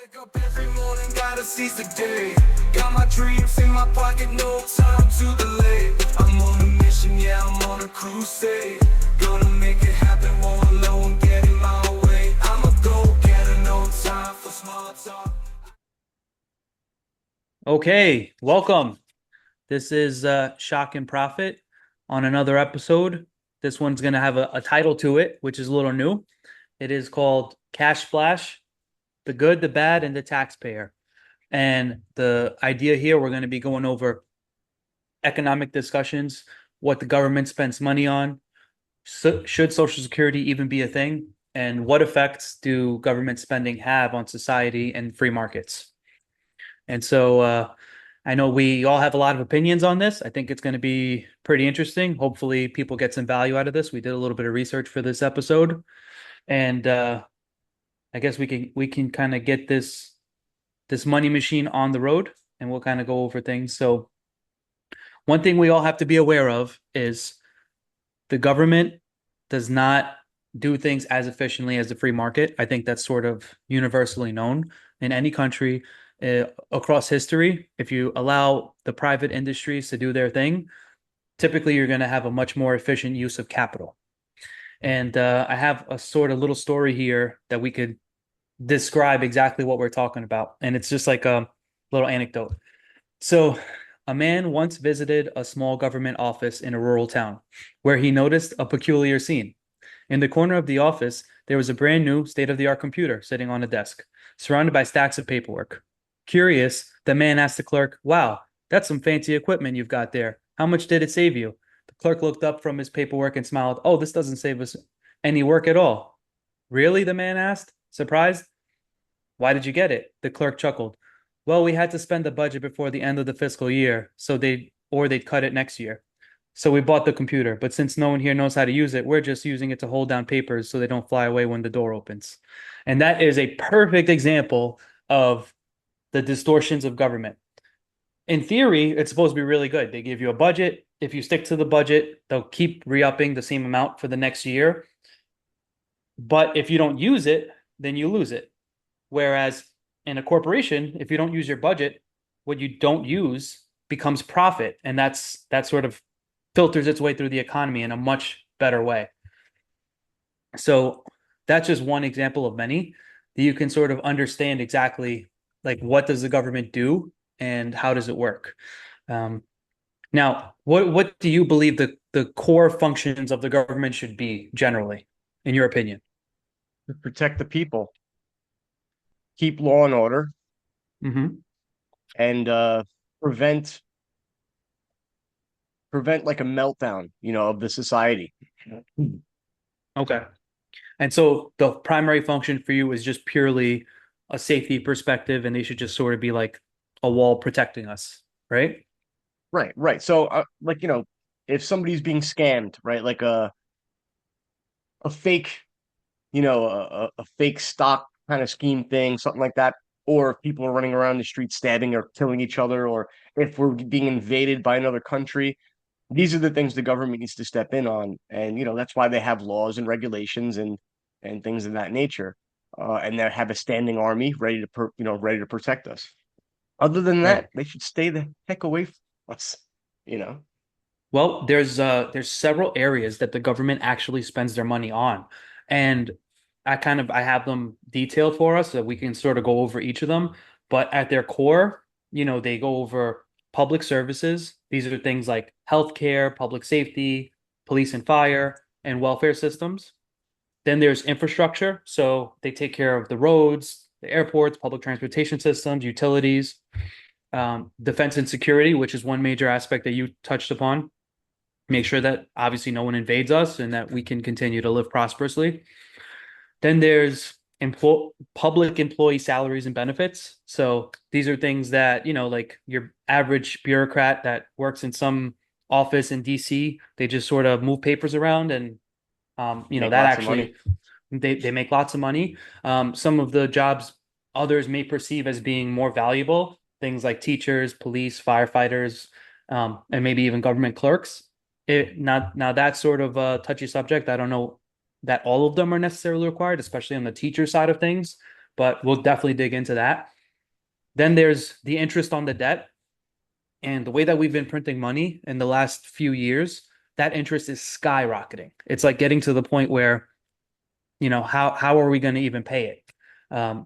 Wake up every morning, gotta seize the day. Got my dreams in my pocket, no time to delay. I'm on a mission, yeah, I'm on a crusade. Gonna make it happen, won't alone, get in my way. I'm a go-getter, no time for small talk. Okay, welcome. This is Shock and Profit on another episode. This one's going to have a title to it, which is a little new. It is called Cash Splash, the Good, the Bad, and the Taxpayer. And the idea here, we're going to be going over economic discussions, what the government spends money on, should Social Security even be a thing, and what effects do government spending have on society and free markets. And so I know we all have a lot of opinions on this. I think it's going to be pretty interesting. Hopefully, people get some value out of this. We did a little bit of research for this episode, and I guess we can kind of get this money machine on the road, and we'll kind of go over things. So, one thing we all have to be aware of is the government does not do things as efficiently as the free market. I think that's sort of universally known in any country across history. If you allow the private industries to do their thing, typically you're going to have a much more efficient use of capital. And I have a sort of little story here that we could describe exactly what we're talking about. And it's just like a little anecdote. So, a man once visited a small government office in a rural town where he noticed a peculiar scene. In the corner of the office, there was a brand new state-of-the-art computer sitting on a desk, surrounded by stacks of paperwork. Curious, the man asked the clerk, "Wow, that's some fancy equipment you've got there. How much did it save you?" The clerk looked up from his paperwork and smiled. "Oh, this doesn't save us any work at all." "Really?" the man asked, surprised. "Why did you get it?" The clerk chuckled. "Well, we had to spend the budget before the end of the fiscal year, so they'd cut it next year. So we bought the computer, but since no one here knows how to use it, we're just using it to hold down papers so they don't fly away when the door opens." And that is a perfect example of the distortions of government. In theory, it's supposed to be really good. They give you a budget. If you stick to the budget, they'll keep re-upping the same amount for the next year. But if you don't use it, then you lose it. Whereas in a corporation, if you don't use your budget, what you don't use becomes profit. And that sort of filters its way through the economy in a much better way. So that's just one example of many that you can sort of understand exactly like what does the government do and how does it work. Now, what do you believe the core functions of the government should be generally, in your opinion? To protect the people, keep law and order, Mm-hmm. and prevent like a meltdown, of the society. Okay. And so the primary function for you is just purely a safety perspective, and they should just sort of be like a wall protecting us, right? Right, right. So, like if somebody's being scammed, right, like a fake, a fake stock kind of scheme thing, something like that, or if people are running around the street stabbing or killing each other, or if we're being invaded by another country. These are the things the government needs to step in on, and that's why they have laws and regulations and things of that nature, and they have a standing army ready to protect us. Other than Right. that, they should stay the heck away from us. You know. Well, there's several areas that the government actually spends their money on. And I have them detailed for us so that we can sort of go over each of them. But at their core, they go over public services. These are things like healthcare, public safety, police and fire, and welfare systems. Then there's infrastructure. So they take care of the roads, the airports, public transportation systems, utilities, defense and security, which is one major aspect that you touched upon. Make sure that obviously no one invades us and that we can continue to live prosperously. Then there's public employee salaries and benefits. So these are things that, like your average bureaucrat that works in some office in DC, they just sort of move papers around and, Make that lots of money. actually, they make lots of money. Some of the jobs others may perceive as being more valuable, things like teachers, police, firefighters, and maybe even government clerks. Now that's sort of a touchy subject. I don't know that all of them are necessarily required, especially on the teacher side of things. but we'll definitely dig into that. Then there's the interest on the debt. And the way that we've been printing money in the last few years, that interest is skyrocketing. It's like getting to the point where, how are we going to even pay it?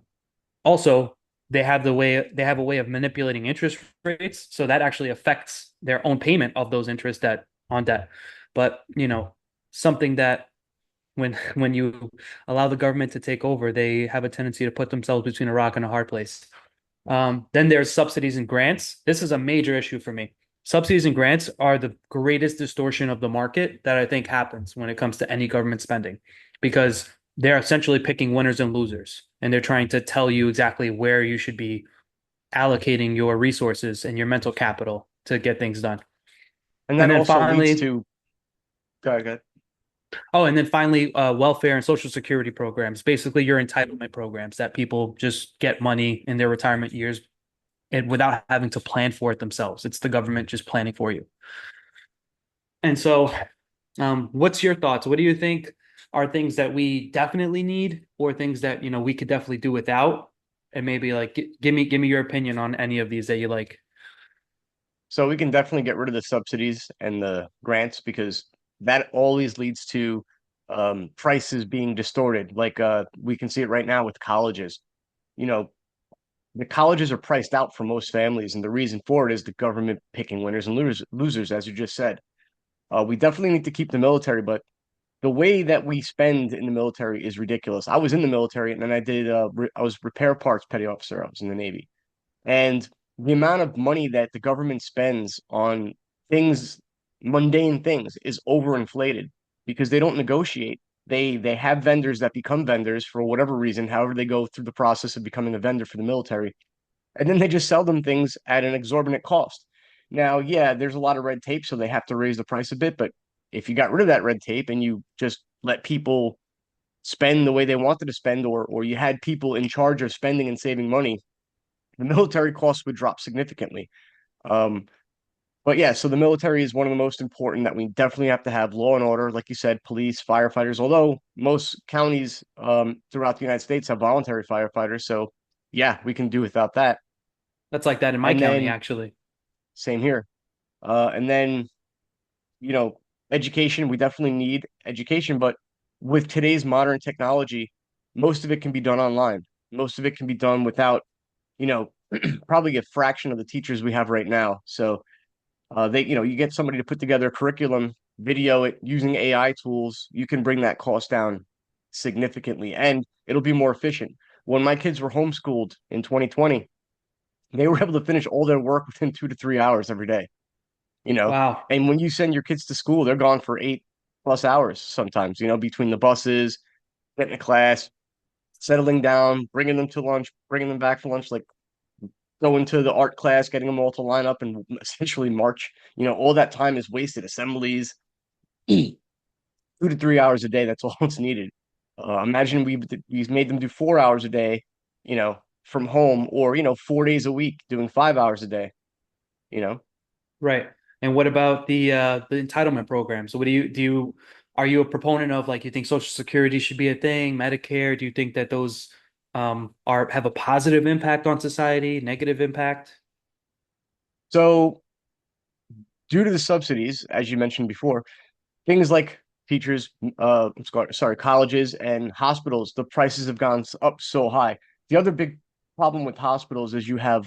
Also, they have a way of manipulating interest rates, so that actually affects their own payment of those interest debt on debt. But something that when you allow the government to take over, they have a tendency to put themselves between a rock and a hard place. Then there's subsidies and grants. This is a major issue for me. Subsidies and grants are the greatest distortion of the market that I think happens when it comes to any government spending, because they're essentially picking winners and losers, and they're trying to tell you exactly where you should be allocating your resources and your mental capital to get things done. And And that then also leads finally, to, go ahead. welfare and social security programs, basically your entitlement programs that people just get money in their retirement years and without having to plan for it themselves. It's the government just planning for you. And so, what's your thoughts? What do you think are things that we definitely need, or things that we could definitely do without? And maybe like give me your opinion on any of these that you like. So we can definitely get rid of the subsidies and the grants because that always leads to prices being distorted. Like we can see it right now with colleges. You know, the colleges are priced out for most families, and the reason for it is the government picking winners and losers, as you just said. We definitely need to keep the military, but the way that we spend in the military is ridiculous. I was in the military, and then I was repair parts petty officer. I was in the Navy, and the amount of money that the government spends on things, mundane things, is overinflated because they don't negotiate. They have vendors that become vendors for whatever reason, however they go through the process of becoming a vendor for the military, and then they just sell them things at an exorbitant cost. Now, yeah, there's a lot of red tape, so they have to raise the price a bit, but if you got rid of that red tape and you just let people spend the way they wanted to spend, or you had people in charge of spending and saving money, the military costs would drop significantly. Um, but yeah, so the military is one of the most important that we definitely have to have law and order, like you said, police, firefighters, although most counties throughout the United States have voluntary firefighters. So yeah, we can do without that. That's like that in my And county, then actually. same here. And then, you know, education, we definitely need education, but with today's modern technology, most of it can be done online. Most of it can be done without, you know, probably a fraction of the teachers we have right now. So you get somebody to put together a curriculum, video it using AI tools, you can bring that cost down significantly and it'll be more efficient. When my kids were homeschooled in 2020, they were able to finish all their work within 2 to 3 hours every day, you know. Wow. And when you send your kids to school, they're gone for 8+ hours sometimes, between the buses, getting to class, settling down, bringing them to lunch, bringing them back for lunch, like going to the art class, getting them all to line up and essentially march. All that time is wasted. Assemblies, 2 to 3 hours a day. That's all it's needed. Imagine we made them do 4 hours a day, from home, or 4 days a week doing 5 hours a day. You know, Right. And what about the entitlement program? So what do you are you a proponent of, like, you think Social Security should be a thing, Medicare? Do you think that those are have a positive impact on society, negative impact? so due to the subsidies, as you mentioned before, things like teachers, colleges and hospitals, the prices have gone up so high. The other big problem with hospitals is you have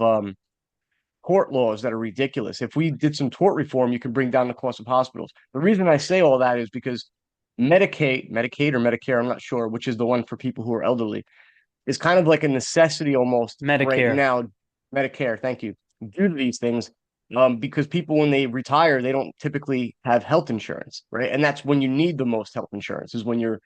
tort laws that are ridiculous. If we did some tort reform, you could bring down the cost of hospitals. The reason I say all that is because Medicaid or Medicare, I'm not sure, which is the one for people who are elderly, is kind of like a necessity almost right Medicare. now. Medicare, thank you. Due to these things, because people when they retire, they don't typically have health insurance, right? And that's when you need the most health insurance is when you're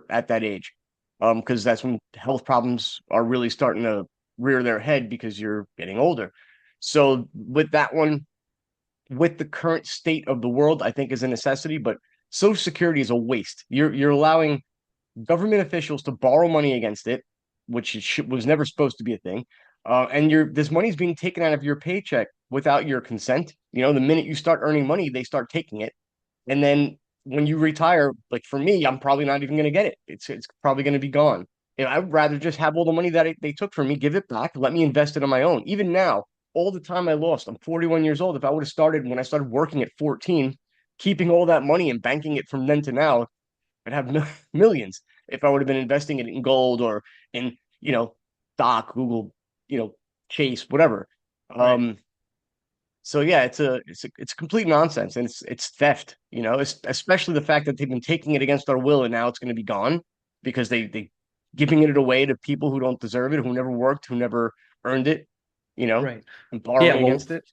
at that age, because that's when health problems are really starting to rear their head because you're getting older. So with that one, with the current state of the world, I think is a necessity, but Social Security is a waste. You're allowing government officials to borrow money against it, which was never supposed to be a thing. And this money's being taken out of your paycheck without your consent. The minute you start earning money, they start taking it. And then when you retire, like for me, I'm probably not even going to get it. It's probably going to be gone. I'd rather just have all the money that they took from me, give it back, let me invest it on my own. Even now, all the time I lost, I'm 41 years old. If I would have started when I started working at 14, keeping all that money and banking it from then to now, I'd have millions if I would have been investing it in gold or in, stock, Google, Chase, whatever. Right. Um, so yeah, it's complete nonsense, and it's theft. Especially the fact that they've been taking it against our will, and now it's going to be gone because they giving it away to people who don't deserve it, who never worked, who never earned it, Right. and Yeah. borrowing Well, against it.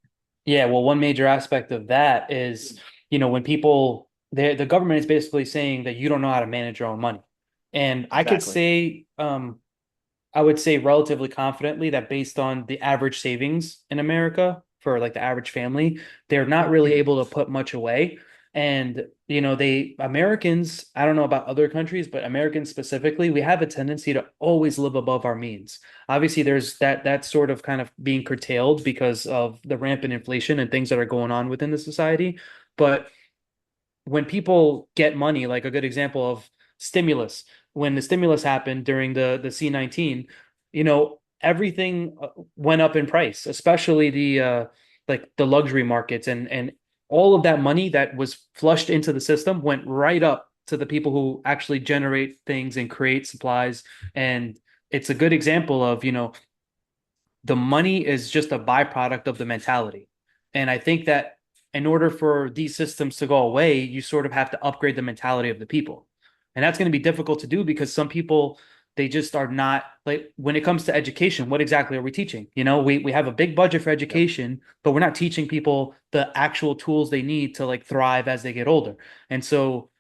yeah. Well, one major aspect of that is, when people, the government is basically saying that you don't know how to manage your own money. And I could Exactly. say, I would say relatively confidently that based on the average savings in America for like the average family, they're not really able to put much away. And, Americans, I don't know about other countries, but Americans specifically, we have a tendency to always live above our means. Obviously, there's that sort of kind of being curtailed because of the rampant inflation and things that are going on within the society. But when people get money, like a good example of stimulus, when the stimulus happened during the C-19, everything went up in price, especially the luxury markets, and all of that money that was flushed into the system went right up to the people who actually generate things and create supplies. And it's a good example of, the money is just a byproduct of the mentality. And I think that in order for these systems to go away, you sort of have to upgrade the mentality of the people. And that's going to be difficult to do because some people, they just are not like, when it comes to education, what exactly are we teaching? We have a big budget for Yep. education, but we're not teaching people the actual tools they need to like thrive as they get older. And so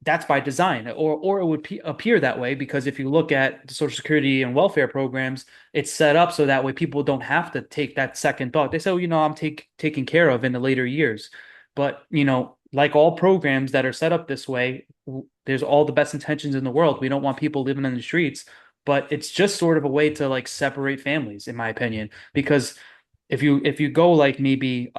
that's by design, or it would appear that way because if you look at the Social Security and welfare programs, it's set up so that way people don't have to take that second thought. They say, oh, I'm taken care of in the later years. But, like all programs that are set up this way, there's all the best intentions in the world. We don't want people living in the streets, but it's just sort of a way to like separate families, in my opinion. Because if you go like maybe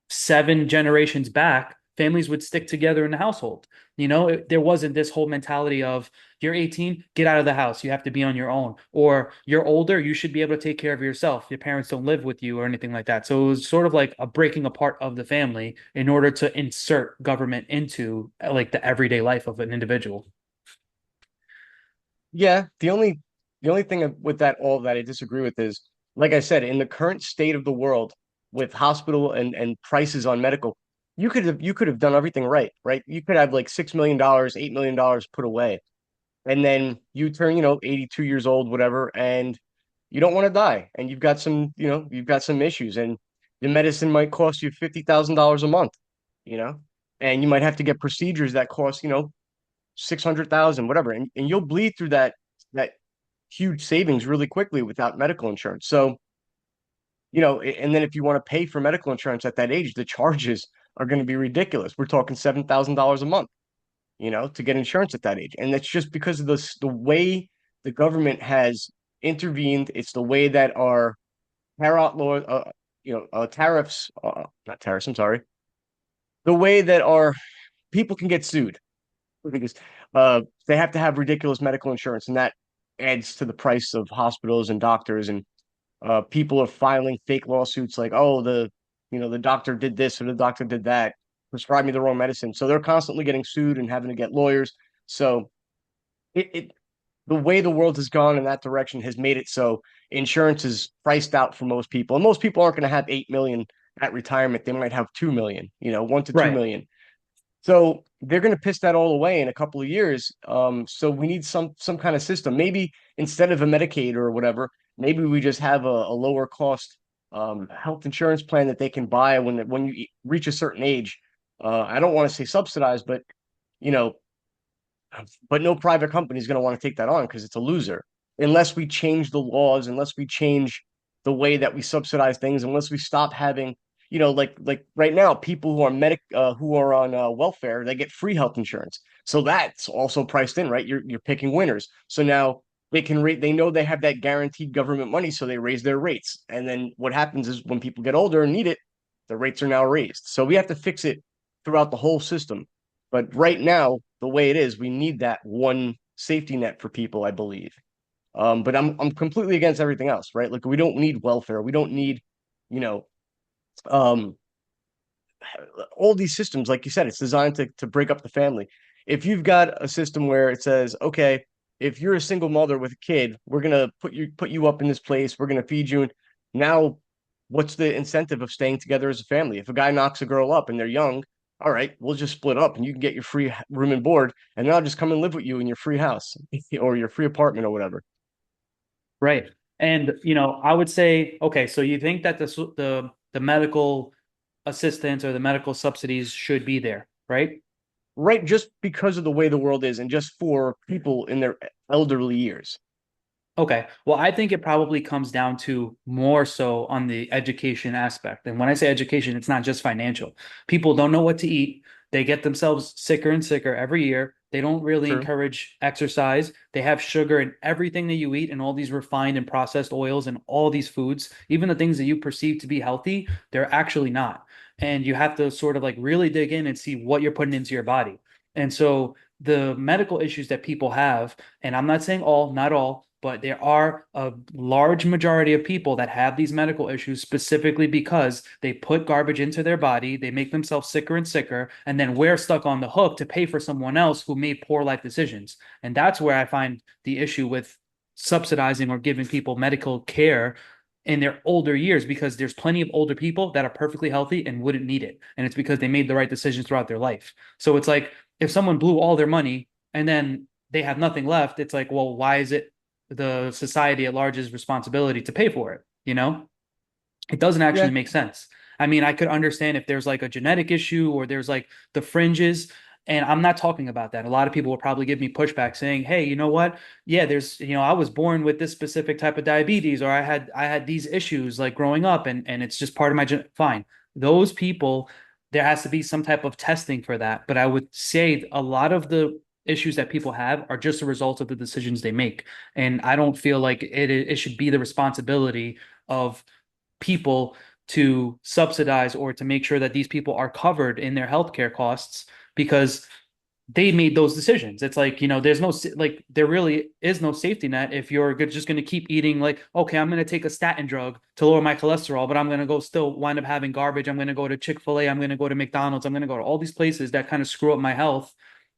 7 generations back, families would stick together in the household. There wasn't this whole mentality of you're 18, get out of the house. You have to be on your own. Or you're older, you should be able to take care of yourself. Your parents don't live with you or anything like that. So it was sort of like a breaking apart of the family in order to insert government into like the everyday life of an individual. Yeah, the only thing with that all that I disagree with is, like I said, in the current state of the world with hospital and prices on medical, you could have done everything right, right? You could have like $6 million, $8 million put away, and then you turn, 82 years old, whatever, and you don't want to die, and you've got some issues, and the medicine might cost you $50,000 a month, you know, and you might have to get procedures that cost, 600,000, whatever, and you'll bleed through that huge savings really quickly without medical insurance. So, and then if you want to pay for medical insurance at that age, the charges are going to be ridiculous. We're talking $7,000 a month, to get insurance at that age. And that's just because of the way the government has intervened. It's the way that our tariff law, tariffs, not tariffs, I'm sorry, the way that our people can get sued because they have to have ridiculous medical insurance, and that adds to the price of hospitals and doctors. And people are filing fake lawsuits like, oh, the doctor did this or the doctor did that, prescribed me the wrong medicine. So they're constantly getting sued and having to get lawyers. So it the way the world has gone in that direction has made it so insurance is priced out for most people, and most people aren't going to have 8 million at retirement. They might have 2 million, 1 to 2 Right. million. So they're going to piss that all away in a couple of years. So we need some kind of system. Maybe instead of a Medicaid or whatever, maybe we just have a lower cost health insurance plan that they can buy when you reach a certain age. I don't want to say subsidized, you know, but no private company is going to want to take that on because it's a loser. Unless we change the laws, unless we change the way that we subsidize things, unless we stop having, like right now, people who are on welfare, they get free health insurance. So that's also priced in, right? You're picking winners. So now they can rate. They know they have that guaranteed government money, so they raise their rates. And then what happens is when people get older and need it, the rates are now raised. So we have to fix it throughout the whole system. But right now, the way it is, we need that one safety net for people, I believe. But I'm completely against everything else, right? Like we don't need welfare. We don't need, you know, um, all these systems, like you said, it's designed to break up the family. If you've got a system where it says, okay, if you're a single mother with a kid, we're gonna put you up in this place, we're gonna feed you. And now, what's the incentive of staying together as a family? If a guy knocks a girl up and they're young, all right, we'll just split up and you can get your free room and board, and then I'll just come and live with you in your free house or your free apartment or whatever. Right. And I would say, okay, so you think that the medical assistance or the medical subsidies should be there, right? Right, just because of the way the world is, and just for people in their elderly years. Okay. Well, I think it probably comes down to more so on the education aspect. And when I say education, it's not just financial. People don't know what to eat. They get themselves sicker and sicker every year. They don't really True. encourage exercise. They have sugar in everything that you eat and all these refined and processed oils and all these foods, even the things that you perceive to be healthy, they're actually not. And you have to sort of like really dig in and see what you're putting into your body. And so the medical issues that people have, and I'm not saying all, not all, but there are a large majority of people that have these medical issues specifically because they put garbage into their body, they make themselves sicker and sicker, and then we're stuck on the hook to pay for someone else who made poor life decisions. And that's where I find the issue with subsidizing or giving people medical care in their older years, because there's plenty of older people that are perfectly healthy and wouldn't need it. And it's because they made the right decisions throughout their life. So it's like if someone blew all their money and then they have nothing left, it's like, well, why is it the society at large's responsibility to pay for it? It doesn't Yeah. actually make sense. I mean, I could understand if there's like a genetic issue or there's like the fringes. And I'm not talking about that. A lot of people will probably give me pushback saying, hey, you know what? Yeah, I was born with this specific type of diabetes, or I had these issues like growing up, and it's just part of my fine. Those people, there has to be some type of testing for that. But I would say a lot of the issues that people have are just a result of the decisions they make. And I don't feel like it should be the responsibility of people to subsidize or to make sure that these people are covered in their healthcare costs because they made those decisions. It's like, there's no, like, there really is no safety net if you're just going to keep eating, like, okay, I'm going to take a statin drug to lower my cholesterol, but I'm going to go still wind up having garbage. I'm going to go to Chick-fil-A. I'm going to go to McDonald's. I'm going to go to all these places that kind of screw up my health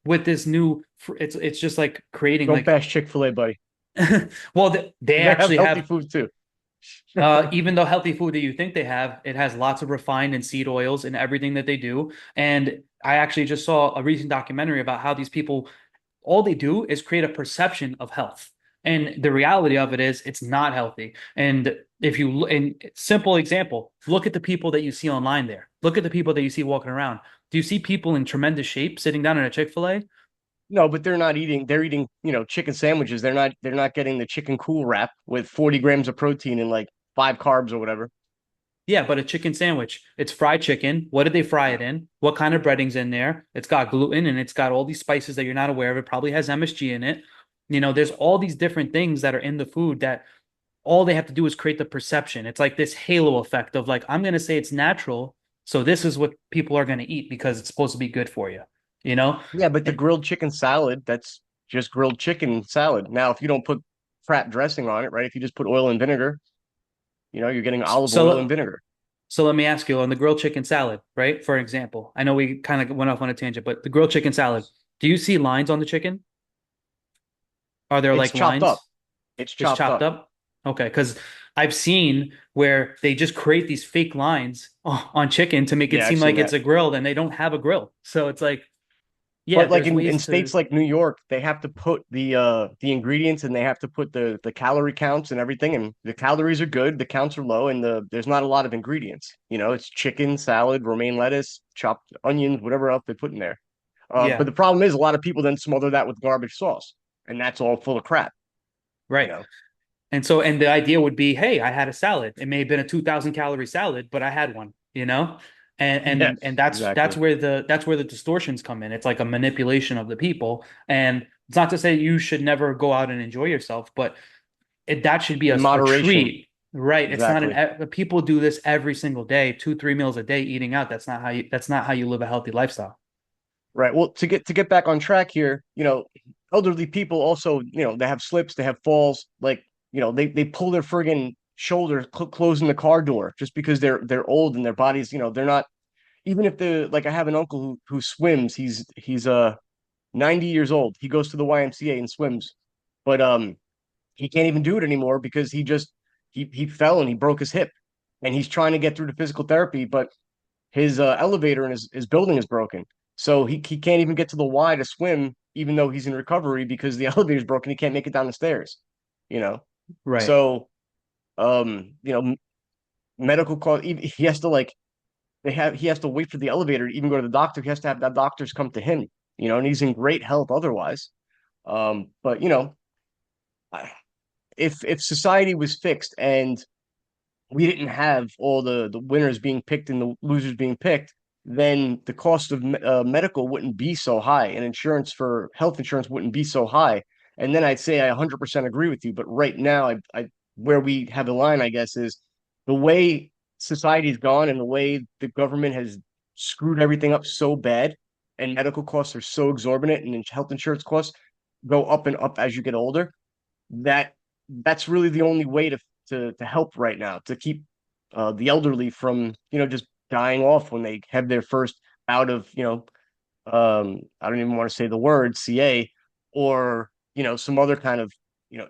with this new, it's just like creating Don't like, bash Chick-fil-A, buddy. well, they They have actually healthy have food too. even though healthy food that you think they have, it has lots of refined and seed oils in everything that they do. And I actually just saw a recent documentary about how these people, all they do is create a perception of health. And the reality of it is it's not healthy. And if you, in simple example, look at the people that you see online there. Look at the people that you see walking around. Do you see people in tremendous shape sitting down at a Chick-fil-A? No, but they're not eating. They're eating, chicken sandwiches. They're not getting the chicken cool wrap with 40 grams of protein and like five carbs or whatever. Yeah, but a chicken sandwich, it's fried chicken. What did they fry it in? What kind of breading's in there? It's got gluten and it's got all these spices that you're not aware of. It probably has MSG in it. There's all these different things that are in the food that all they have to do is create the perception. It's like this halo effect of like, I'm going to say it's natural. So this is what people are going to eat because it's supposed to be good for you, you know? Yeah, but the And grilled chicken salad, that's just grilled chicken salad. Now, if you don't put crap dressing on it, right? If you just put oil and vinegar, you're getting olive oil and so, vinegar. so let me ask you on the grilled chicken salad, right? For example, I know we kind of went off on a tangent, but the grilled chicken salad, do you see lines on the chicken? Are there It's like chopped up. lines It's just chopped chopped up. up? Okay, because I've seen where they just create these fake lines on chicken to make it Yeah, I've seem seen like it's that. a grilled and they don't have a grill. So it's like, yeah, But like there's in ways states to, like New York, they have to put the ingredients and they have to put the calorie counts and everything. And the calories are good, the counts are low, and there's not a lot of ingredients. It's chicken, salad, romaine lettuce, chopped onions, whatever else they put in there. But yeah, the problem is a lot of people then smother that with garbage sauce, and that's all full of crap. You right. know. And the idea would be, hey, I had a salad. It may have been a 2,000 calorie salad, but I had one, you know? And and Yes, and that's exactly. where the distortions come in. It's like a manipulation of the people. And it's not to say you should never go out and enjoy yourself, but that should be In a moderation, treat, right? It's not exactly. people do this every single day, 2, 3 meals a day eating out. That's not how you live a healthy lifestyle. Right. Well, to get back on track here, elderly people also, they have slips, they have falls, like, they pull their friggin' shoulder closing the car door just because they're old and their bodies, they're not, even if the like I have an uncle who swims, he's 90 years old. He goes to the YMCA and swims. But he can't even do it anymore because he fell and he broke his hip. And he's trying to get through the physical therapy, but his elevator in his building is broken. So he can't even get to the Y to swim, even though he's in recovery because the elevator's broken. He can't make it down the stairs, you know. Right. So you know, medical call he has to like he has to wait for the elevator to even go to the doctor. He has to have that doctors come to him, and he's in great health otherwise. But if society was fixed and we didn't have all the winners being picked and the losers being picked, then the cost of medical wouldn't be so high, and insurance for health insurance wouldn't be so high. And then I'd say I 100% agree with you. But right now, I where we have the line, I guess, is the way society's gone and the way the government has screwed everything up so bad, and medical costs are so exorbitant, and health insurance costs go up and up as you get older. That that's really the only way to help right now to keep the elderly from just dying off when they have their first bout of I don't even want to say the word CA or some other kind of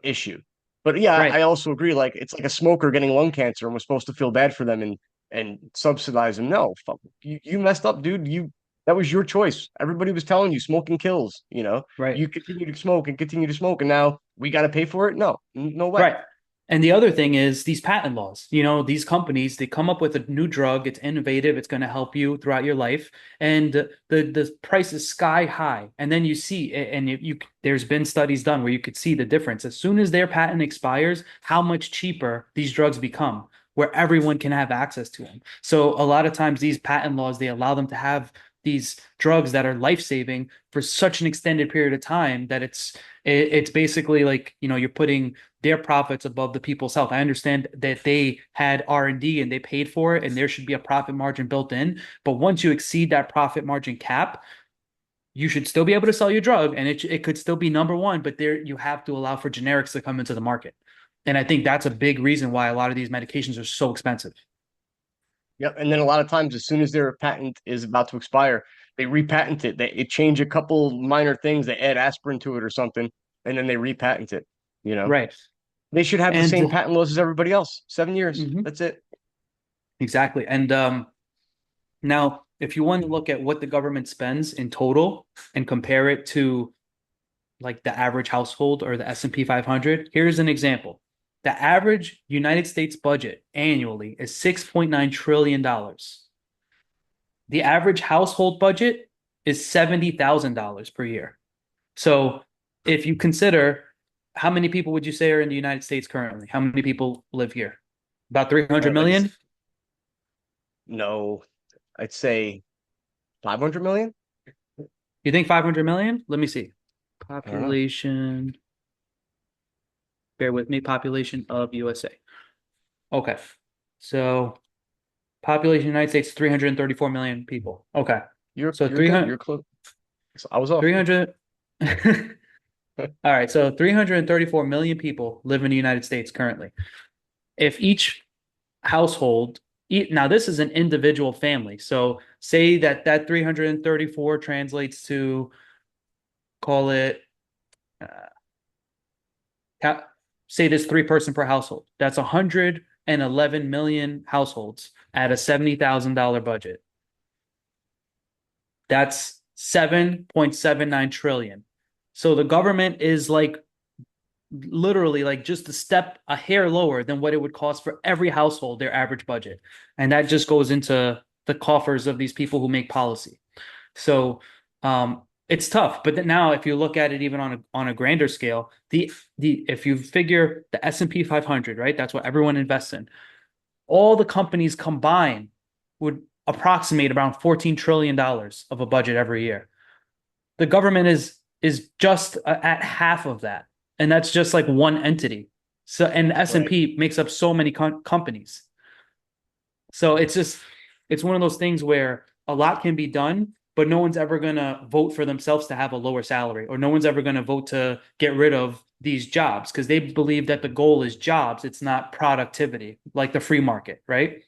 issue. But yeah, Right. I also agree. Like it's like a smoker getting lung cancer, and we're supposed to feel bad for them and subsidize them. No, fuck, you messed up, dude. That was your choice. Everybody was telling you smoking kills. Right. You continue to smoke and continue to smoke, and now we got to pay for it. No, no way. Right. And the other thing is these patent laws. These companies, they come up with a new drug, it's innovative, it's going to help you throughout your life, and the price is sky high. And then you see, and there's been studies done where you could see the difference. As soon as their patent expires, how much cheaper these drugs become, where everyone can have access to them. So a lot of times these patent laws, they allow them to have these drugs that are life-saving for such an extended period of time that it's basically like, you're putting their profits above the people's health. I understand that they had R&D and they paid for it and there should be a profit margin built in. But once you exceed that profit margin cap, you should still be able to sell your drug and it could still be number one, but there you have to allow for generics to come into the market. And I think that's a big reason why a lot of these medications are so expensive. Yep. And then a lot of times, as soon as their patent is about to expire, they repatent it. They change a couple minor things. They add aspirin to it or something, and then they repatent it. You know, Right. they should have the same And patent laws as everybody else. 7 years. mhm, That's it. exactly. And now, if you want to look at what the government spends in total and compare it to like the average household or the S&P 500, here's an example. The average United States budget annually is $6.9 trillion. The average household budget is $70,000 per year. So if you consider how many people would you say are in the United States currently? How many people live here? About 300 Like million? no, I'd say 500 million. You think 500 million? Let me see. I don't know. Population, bear with me, population of USA. Okay. So population United States, 334 million people. Okay. So You're good. 300, You're close. So I was off. 300. All right. So 334 million people live in the United States currently. If each household, now this is an individual family. So say that 334 translates to, call it, say this 3-person per household. That's 111 million households at a $70,000 budget. That's 7.79 trillion. So the government is like literally like just a hair lower than what it would cost for every household, their average budget. And that just goes into the coffers of these people who make policy. So it's tough. But then now if you look at it even on a grander scale, the if you figure the S&P 500, right? That's what everyone invests in. All the companies combined would approximate around $14 trillion of a budget every year. The government is just at half of that. And that's just like one entity. So, and Right. S&P makes up so many companies. So it's one of those things where a lot can be done, but no one's ever going to vote for themselves to have a lower salary, or no one's ever going to vote to get rid of these jobs because they believe that the goal is jobs. It's not productivity, like the free market, right?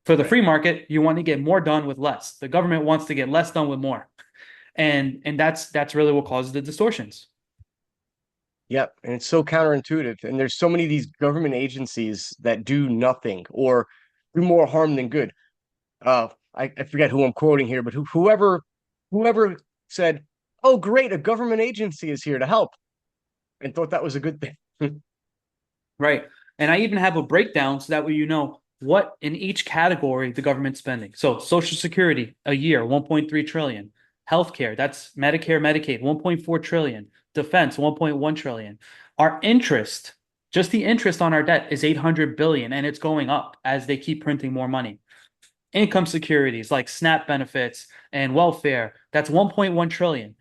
For the free market, you want to get more done with less. The government wants to get less done with more. And that's really what causes the distortions. Yep, and it's so counterintuitive. And there's so many of these government agencies that do nothing or do more harm than good. I forget who I'm quoting here, but whoever said, "Oh, great, a government agency is here to help," and thought that was a good thing. Right. And I even have a breakdown so that way you know what in each category the government's spending. So Social Security, a year, 1.3 trillion. Healthcare, that's Medicare, Medicaid, 1.4 trillion. Defense, 1.1 trillion. Our interest, just the interest on our debt is 800 billion, and it's going up as they keep printing more money. Income securities like SNAP benefits and welfare, that's 1.1 trillion.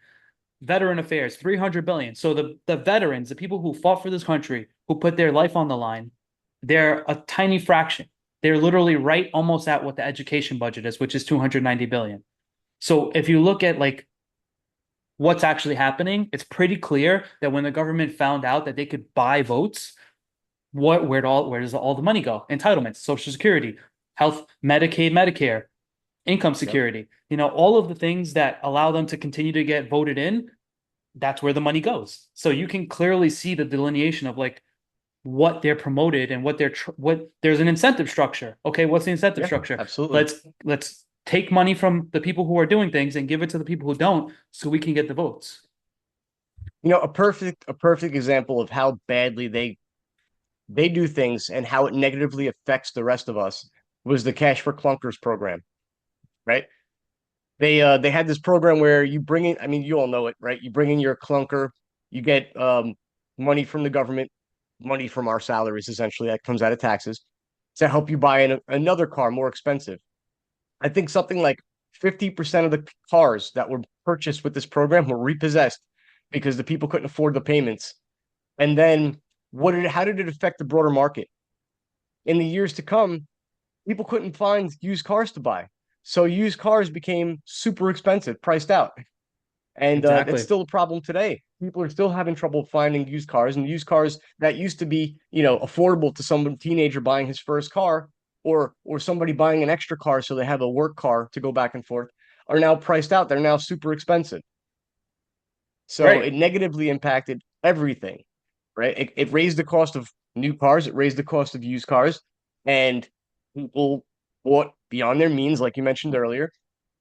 Veteran affairs, 300 billion. So the veterans, the people who fought for this country, who put their life on the line, they're a tiny fraction. They're literally right almost at what the education budget is, which is 290 billion. So if you look at like what's actually happening, it's pretty clear that when the government found out that they could buy votes, where does all the money go? Entitlements, Social Security, health, Medicaid, Medicare, income security, all of the things that allow them to continue to get voted in, that's where the money goes. So you can clearly see the delineation of like what they're promoted and what there's an incentive structure. Okay, what's the incentive structure? Absolutely. Let's take money from the people who are doing things and give it to the people who don't so we can get the votes. A perfect example of how badly they do things and how it negatively affects the rest of us was the Cash for Clunkers program, right? They had this program where you bring in, I mean, you all know it, right? You bring in your clunker, you get money from the government, money from our salaries, essentially, that comes out of taxes to help you buy another car more expensive. I think something like 50% of the cars that were purchased with this program were repossessed because the people couldn't afford the payments. And then how did it affect the broader market? In the years to come, people couldn't find used cars to buy. So used cars became super expensive, priced out. And that's Exactly. still a problem today. People are still having trouble finding used cars, and used cars that used to be, affordable to some teenager buying his first car, or somebody buying an extra car so they have a work car to go back and forth, are now priced out. They're now super expensive. So Right. it negatively impacted everything, right? It raised the cost of new cars, it raised the cost of used cars, and people bought beyond their means, like you mentioned earlier,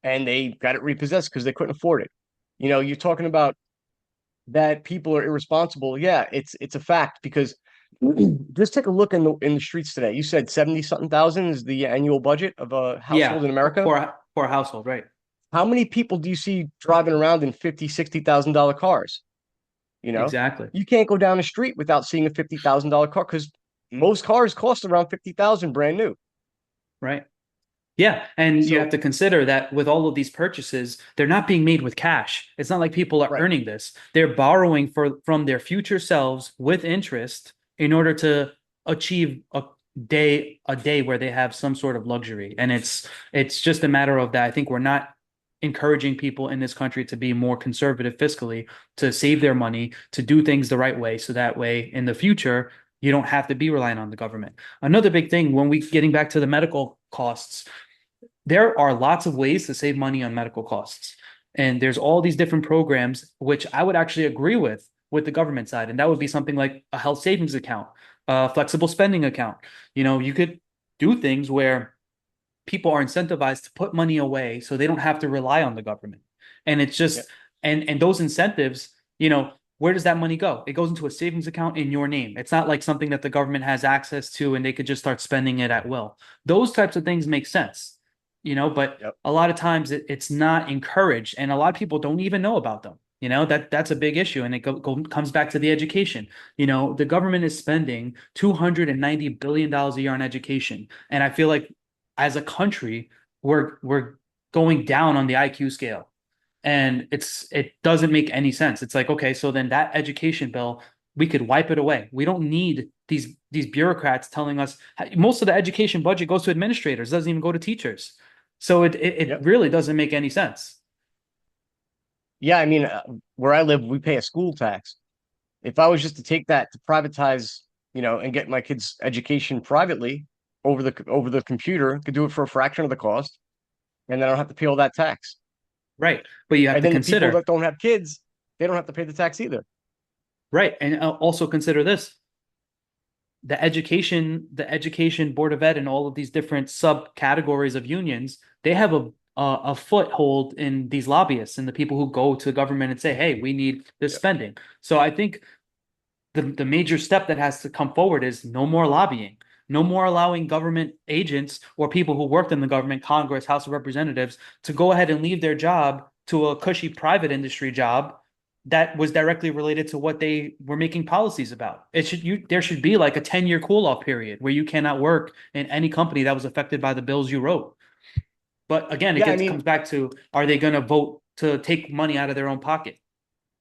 and they got it repossessed because they couldn't afford it. You're talking about that people are irresponsible. Yeah, it's a fact because just take a look in the streets today. You said 70 something thousand is the annual budget of a household Yeah. in America. For a household, right. How many people do you see driving around in 50, $60,000 cars? Exactly. You can't go down the street without seeing a $50,000 car because most cars cost around 50,000 brand new. Right. Yeah, and you have So, to consider that with all of these purchases, they're not being made with cash. It's not like people are right. earning this. They're borrowing from their future selves with interest in order to achieve a day where they have some sort of luxury. And it's just a matter of that. I think we're not encouraging people in this country to be more conservative fiscally, to save their money, to do things the right way, so that way in the future you don't have to be relying on the government. Another big thing when we getting back to the medical costs, there are lots of ways to save money on medical costs. And there's all these different programs, which I would actually agree with the government side. And that would be something like a health savings account, a flexible spending account. You could do things where people are incentivized to put money away so they don't have to rely on the government. And it's just, Yeah. and those incentives, where does that money go? It goes into a savings account in your name. It's not like something that the government has access to and they could just start spending it at will. Those types of things make sense, but Yep. a lot of times it's not encouraged and a lot of people don't even know about them. That's a big issue. And it comes back to the education. The government is spending $290 billion a year on education. And I feel like as a country, we're going down on the IQ scale. And it doesn't make any sense. It's like, okay, so then that education bill, we could wipe it away. We don't need these bureaucrats telling us most of the education budget goes to administrators, doesn't even go to teachers. So it Yep. really doesn't make any sense. yeah, I mean, where I live, we pay a school tax. If I was just to take that to privatize, and get my kids' education privately over the computer, could do it for a fraction of the cost, and then I don't have to pay all that tax. Right. But you have And to then the people consider, that don't have kids, they don't have to pay the tax either. right. And also consider this, the education board of ed and all of these different subcategories of unions, they have a foothold in these lobbyists and the people who go to the government and say, hey, we need this Yeah. spending. So I think the major step that has to come forward is no more lobbying, no more allowing government agents or people who worked in the government, Congress, House of Representatives, to go ahead and leave their job to a cushy private industry job that was directly related to what they were making policies about. There should be like a 10-year cool off period where you cannot work in any company that was affected by the bills you wrote. But again, Yeah, I comes mean, back to, are they going to vote to take money out of their own pocket,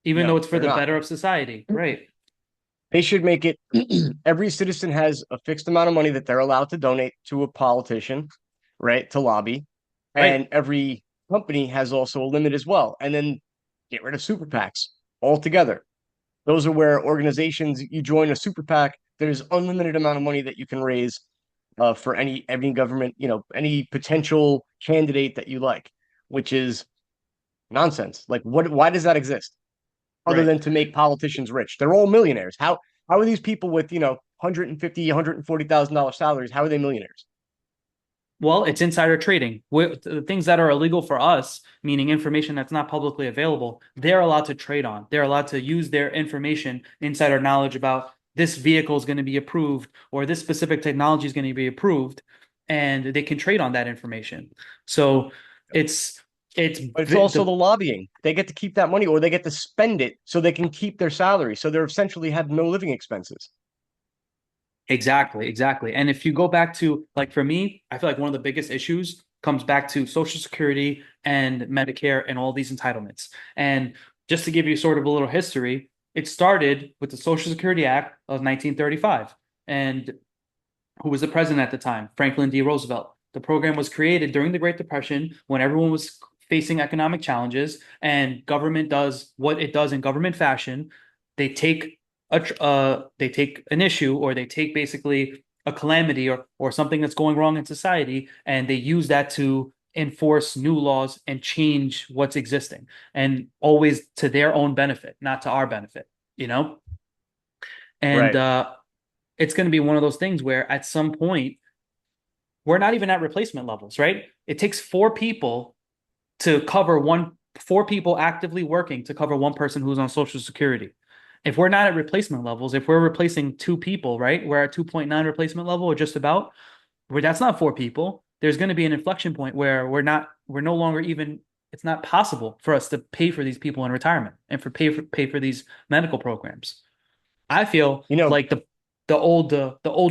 even though no, it's for they're the not. better of society? Right. They should make it every citizen has a fixed amount of money that they're allowed to donate to a politician, right, to lobby. Right. And every company has also a limit as well. And then get rid of super PACs altogether. Those are where organizations, you join a super PAC, there's unlimited amount of money that you can raise for any government, any potential candidate that you like, which is nonsense. Like, why does that exist? Other Right. than to make politicians rich. They're all millionaires. How are these people with, 150, $140,000 salaries? How are they millionaires? Well, it's insider trading. The things that are illegal for us, meaning information that's not publicly available, they're allowed to trade on. They're allowed to use their information, insider knowledge about this vehicle is going to be approved or this specific technology is going to be approved, and they can trade on that information. So it's it's But it's also the the lobbying. They get to keep that money or they get to spend it so they can keep their salary. So they're essentially have no living expenses. Exactly, exactly. And if you go back to, like, for me, I feel like one of the biggest issues comes back to Social Security and Medicare and all these entitlements. And just to give you sort of a little history, it started with the Social Security Act of 1935. And who was the president at the time? Franklin D. Roosevelt. The program was created during the Great Depression when everyone was facing economic challenges, and government does what it does in government fashion. They take they take an issue, or they take basically a calamity or something that's going wrong in society, and they use that to enforce new laws and change what's existing, and always to their own benefit, not to our benefit, you know? And Right. it's going to be one of those things where at some point we're not even at replacement levels, right? It takes four people actively working to cover one person who's on Social Security. If we're not at replacement levels, if we're replacing two people, right? We're at 2.9 replacement level or just about, where that's not four people. There's going to be an inflection point where we're no longer even, it's not possible for us to pay for these people in retirement and pay for these medical programs. I feel You know, like the old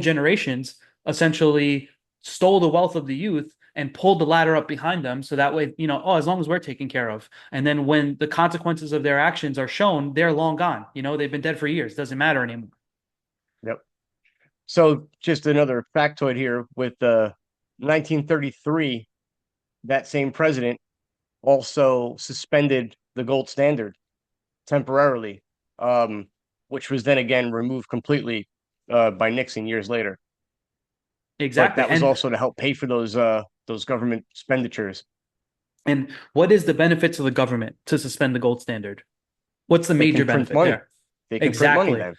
generations essentially stole the wealth of the youth and pulled the ladder up behind them, so that way, oh, as long as we're taken care of. And then when the consequences of their actions are shown, they're long gone. They've been dead for years. Doesn't matter anymore. yep. So just another factoid here with 1933, that same president also suspended the gold standard temporarily, um, which was then again removed completely by Nixon years later. But Exactly. that was And also to help pay for those government expenditures. and what is the benefit to the government to suspend the gold standard? What's the They major can print benefit money. there? They can print money Exactly. then.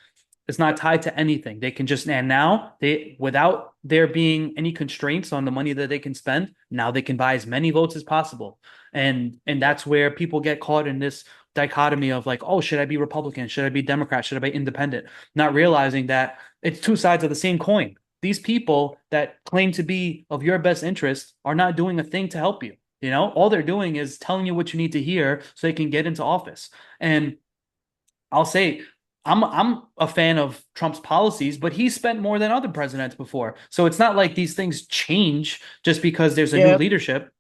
It's not tied to anything. They can just, and now they, without there being any constraints on the money that they can spend, now they can buy as many votes as possible. And that's where people get caught in this dichotomy of like, oh, should I be Republican? Should I be Democrat? Should I be independent? Not realizing that it's two sides of the same coin. These people that claim to be of your best interest are not doing a thing to help you. All they're doing is telling you what you need to hear so they can get into office. And I'll say I'm a fan of Trump's policies, but he spent more than other presidents before. So it's not like these things change just because there's a new Yeah. leadership.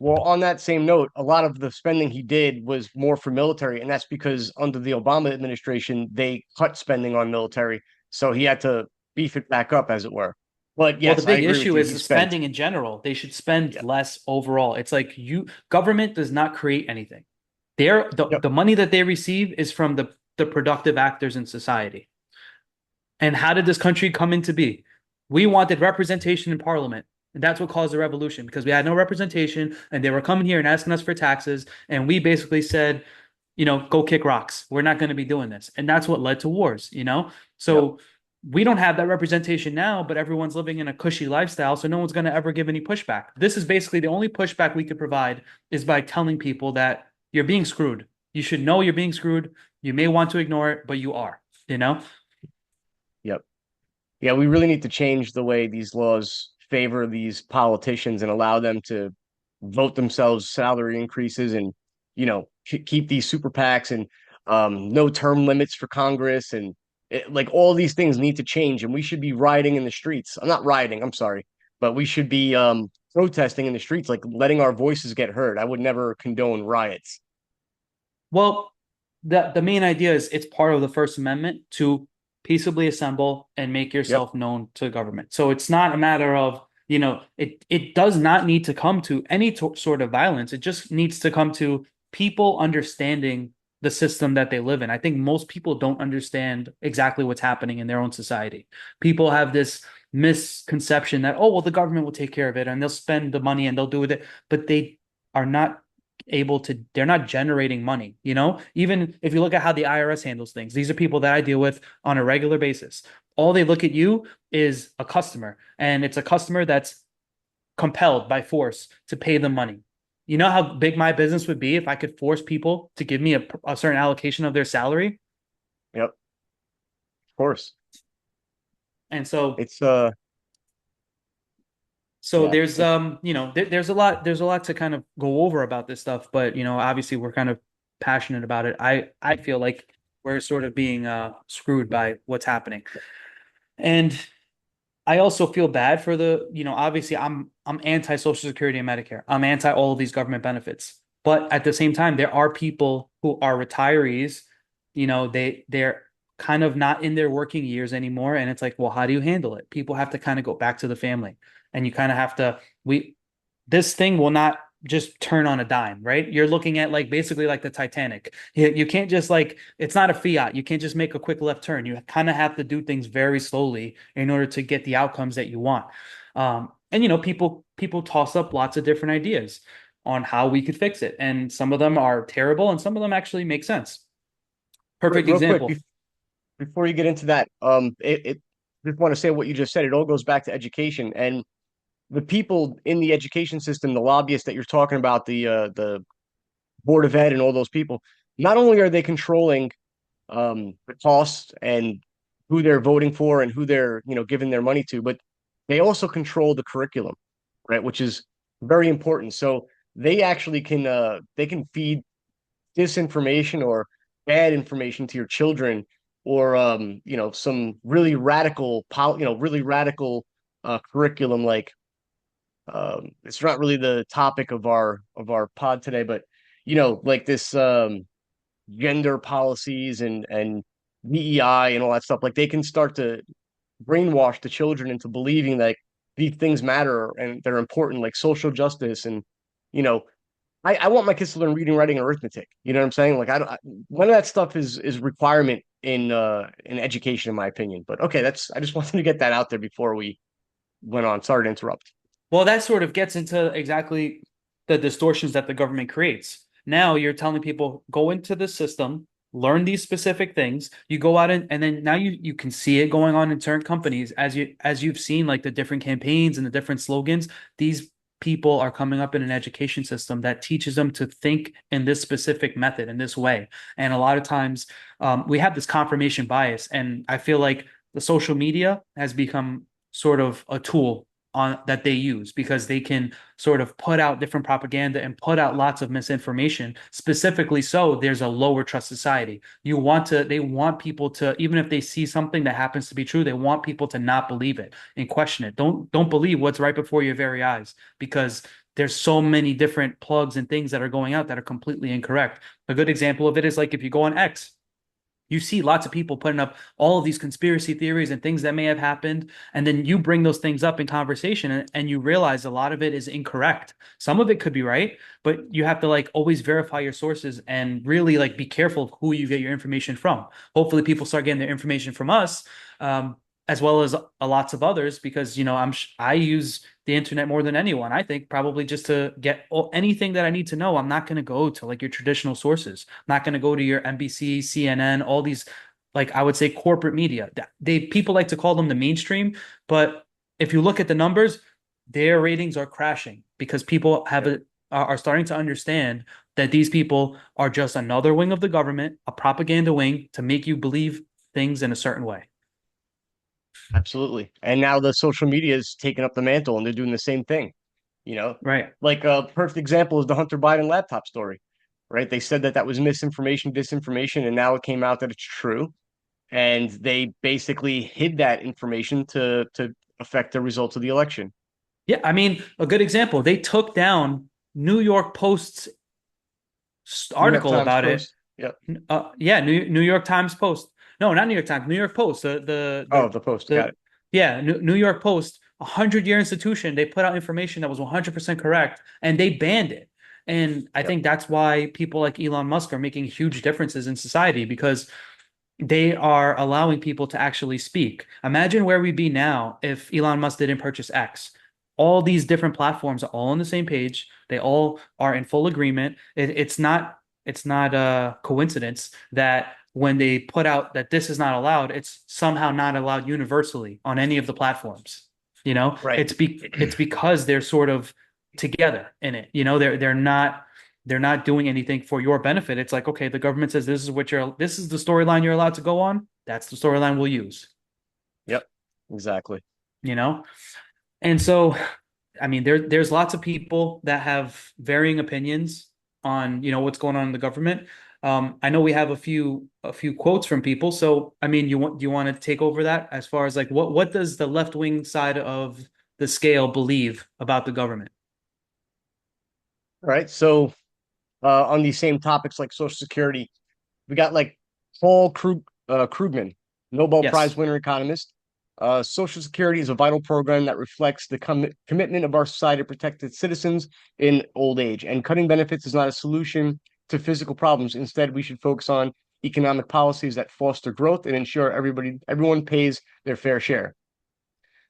Well, on that same note, a lot of the spending he did was more for military, and that's because under the Obama administration, they cut spending on military. So he had to beef it back up, as it were. But Well, the yes, I big agree with issue you. is He the spent. spending in general. They should spend Yeah. less overall. It's like government does not create anything. Yep. The money that they receive is from the productive actors in society. And how did this country come into be? We wanted representation in parliament. And that's what caused the revolution because we had no representation and they were coming here and asking us for taxes. And we basically said, go kick rocks. We're not going to be doing this. And that's what led to wars. Yep. So we don't have that representation now, but everyone's living in a cushy lifestyle. So no one's going to ever give any pushback. This is basically the only pushback we could provide is by telling people that you're being screwed. You should know you're being screwed. You may want to ignore it, but you are, you know? Yep. Yeah, we really need to change the way these laws favor these politicians and allow them to vote themselves salary increases and, keep these super PACs and no term limits for Congress and like all these things need to change and we should be rioting in the streets. I'm not rioting, I'm sorry, but we should be protesting in the streets, like letting our voices get heard. I would never condone riots. Well, the main idea is it's part of the First Amendment to peaceably assemble and make Yep. yourself known to government. So it's not a matter of, it does not need to come to any sort of violence. It just needs to come to people understanding the system that they live in. I think most people don't understand exactly what's happening in their own society. People have this misconception that, oh, well, the government will take care of it and they'll spend the money and they'll do it, but they are not they're not generating money, even if you look at how the IRS handles things. These are people that I deal with on a regular basis. All they look at you is a customer, and it's a customer that's compelled by force to pay them money. You know how big my business would be if I could force people to give me a certain allocation of their salary? Yep. Of course. And so It's So yeah. there's there's a lot to kind of go over about this stuff, but obviously we're kind of passionate about it. I feel like we're sort of being screwed by what's happening. And I also feel bad for obviously I'm anti Social Security and Medicare. I'm anti all of these government benefits. But at the same time, there are people who are retirees, they're kind of not in their working years anymore. And it's like, well, how do you handle it? People have to kind of go back to the family. And you kind of have to this thing will not just turn on a dime, right? You're looking at like basically like the Titanic. You can't just like it's not a fiat. You can't just make a quick left turn. You kind of have to do things very slowly in order to get the outcomes that you want. And people toss up lots of different ideas on how we could fix it, and some of them are terrible, and some of them actually make sense. Perfect real quick example. before you get into that, it just want to say what you just said. It all goes back to education and the people in the education system, the lobbyists that you're talking about, the board of ed and all those people. Not only are they controlling the costs and who they're voting for and who they're giving their money to, but they also control the curriculum, right? Which is very important. So they actually they can feed disinformation or bad information to your children or some really radical really radical curriculum like it's not really the topic of our pod today, but like this gender policies and DEI and all that stuff, like they can start to brainwash the children into believing that these things matter and they're important, like social justice and you know I want my kids to learn reading, writing, and arithmetic. You know what I'm saying? Like none of that stuff is requirement in education, in my opinion. But okay, that's I just wanted to get that out there before we went on. Sorry to interrupt. Well, that sort of gets into exactly the distortions that the government creates. Now you're telling people go into the system, learn these specific things. You go out and then now you can see it going on in certain companies as you've seen like the different campaigns and the different slogans. These people are coming up in an education system that teaches them to think in this specific method in this way. And a lot of times we have this confirmation bias, and I feel like the social media has become sort of a tool on that they use because they can sort of put out different propaganda and put out lots of misinformation specifically so there's a lower trust society. They want people to, even if they see something that happens to be true, they want people to not believe it and question it. Don't believe what's right before your very eyes because there's so many different plugs and things that are going out that are completely incorrect. A good example of it is like if you go on X, You see lots of people putting up all of these conspiracy theories and things that may have happened, and then you bring those things up in conversation, and you realize a lot of it is incorrect. Some of it could be right, but you have to like always verify your sources and really like be careful of who you get your information from. Hopefully, people start getting their information from us, as well as lots of others, because I use the internet more than anyone. I think probably just to get anything that I need to know. I'm not going to go to like your traditional sources. I'm not going to go to your NBC, CNN, all these, like I would say, corporate media. People like to call them the mainstream, but if you look at the numbers, their ratings are crashing because people are starting to understand that these people are just another wing of the government, a propaganda wing to make you believe things in a certain way. Absolutely. And now the social media is taking up the mantle and they're doing the same thing, you know? Right. Like a perfect example is the Hunter Biden laptop story, right? They said that that was misinformation, disinformation, and now it came out that it's true. And they basically hid that information to affect the results of the election. Yeah, I mean, a good example. They took down New York Post's New York article Times about it. Post. Yep. Yeah, New York Times Post. No, not New York Times. New York Post. Oh, the Post. Got The it. yeah, New York Post. 100-year institution. They put out information that was 100% correct, and they banned it. And I Yep. think that's why people like Elon Musk are making huge differences in society because they are allowing people to actually speak. Imagine where we'd be now if Elon Musk didn't purchase X. All these different platforms are all on the same page. They all are in full agreement. It's not a coincidence that when they put out that this is not allowed, it's somehow not allowed universally on any of the platforms. Right. It's because they're sort of together in it. They're not doing anything for your benefit. It's like, okay, the government says this is the storyline you're allowed to go on. That's the storyline we'll use, Yep. Exactly. you know? And so, I mean, there's lots of people that have varying opinions on, what's going on in the government. I know we have a few quotes from people. So, I mean, do you want to take over that as far as like what does the left wing side of the scale believe about the government? All right. So on these same topics like Social Security, we got like Krugman, Nobel Prize Yes. winner economist. Social Security is a vital program that reflects the commitment of our society to protect its citizens in old age. And cutting benefits is not a solution to physical problems. Instead, we should focus on economic policies that foster growth and ensure everyone pays their fair share.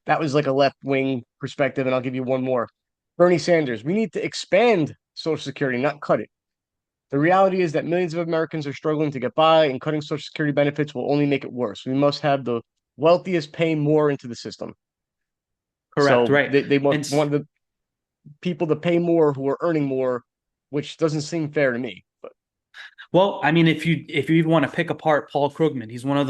That was like a left wing perspective, and I'll give you one more. Bernie Sanders, we need to expand Social Security, not cut it. The reality is that millions of Americans are struggling to get by, and cutting Social Security benefits will only make it worse. We must have the wealthiest pay more into the system. Correct. So Right. they And want the people to pay more who are earning more, which doesn't seem fair to me. But Well, I mean, if you even want to pick apart Paul Krugman, he's one of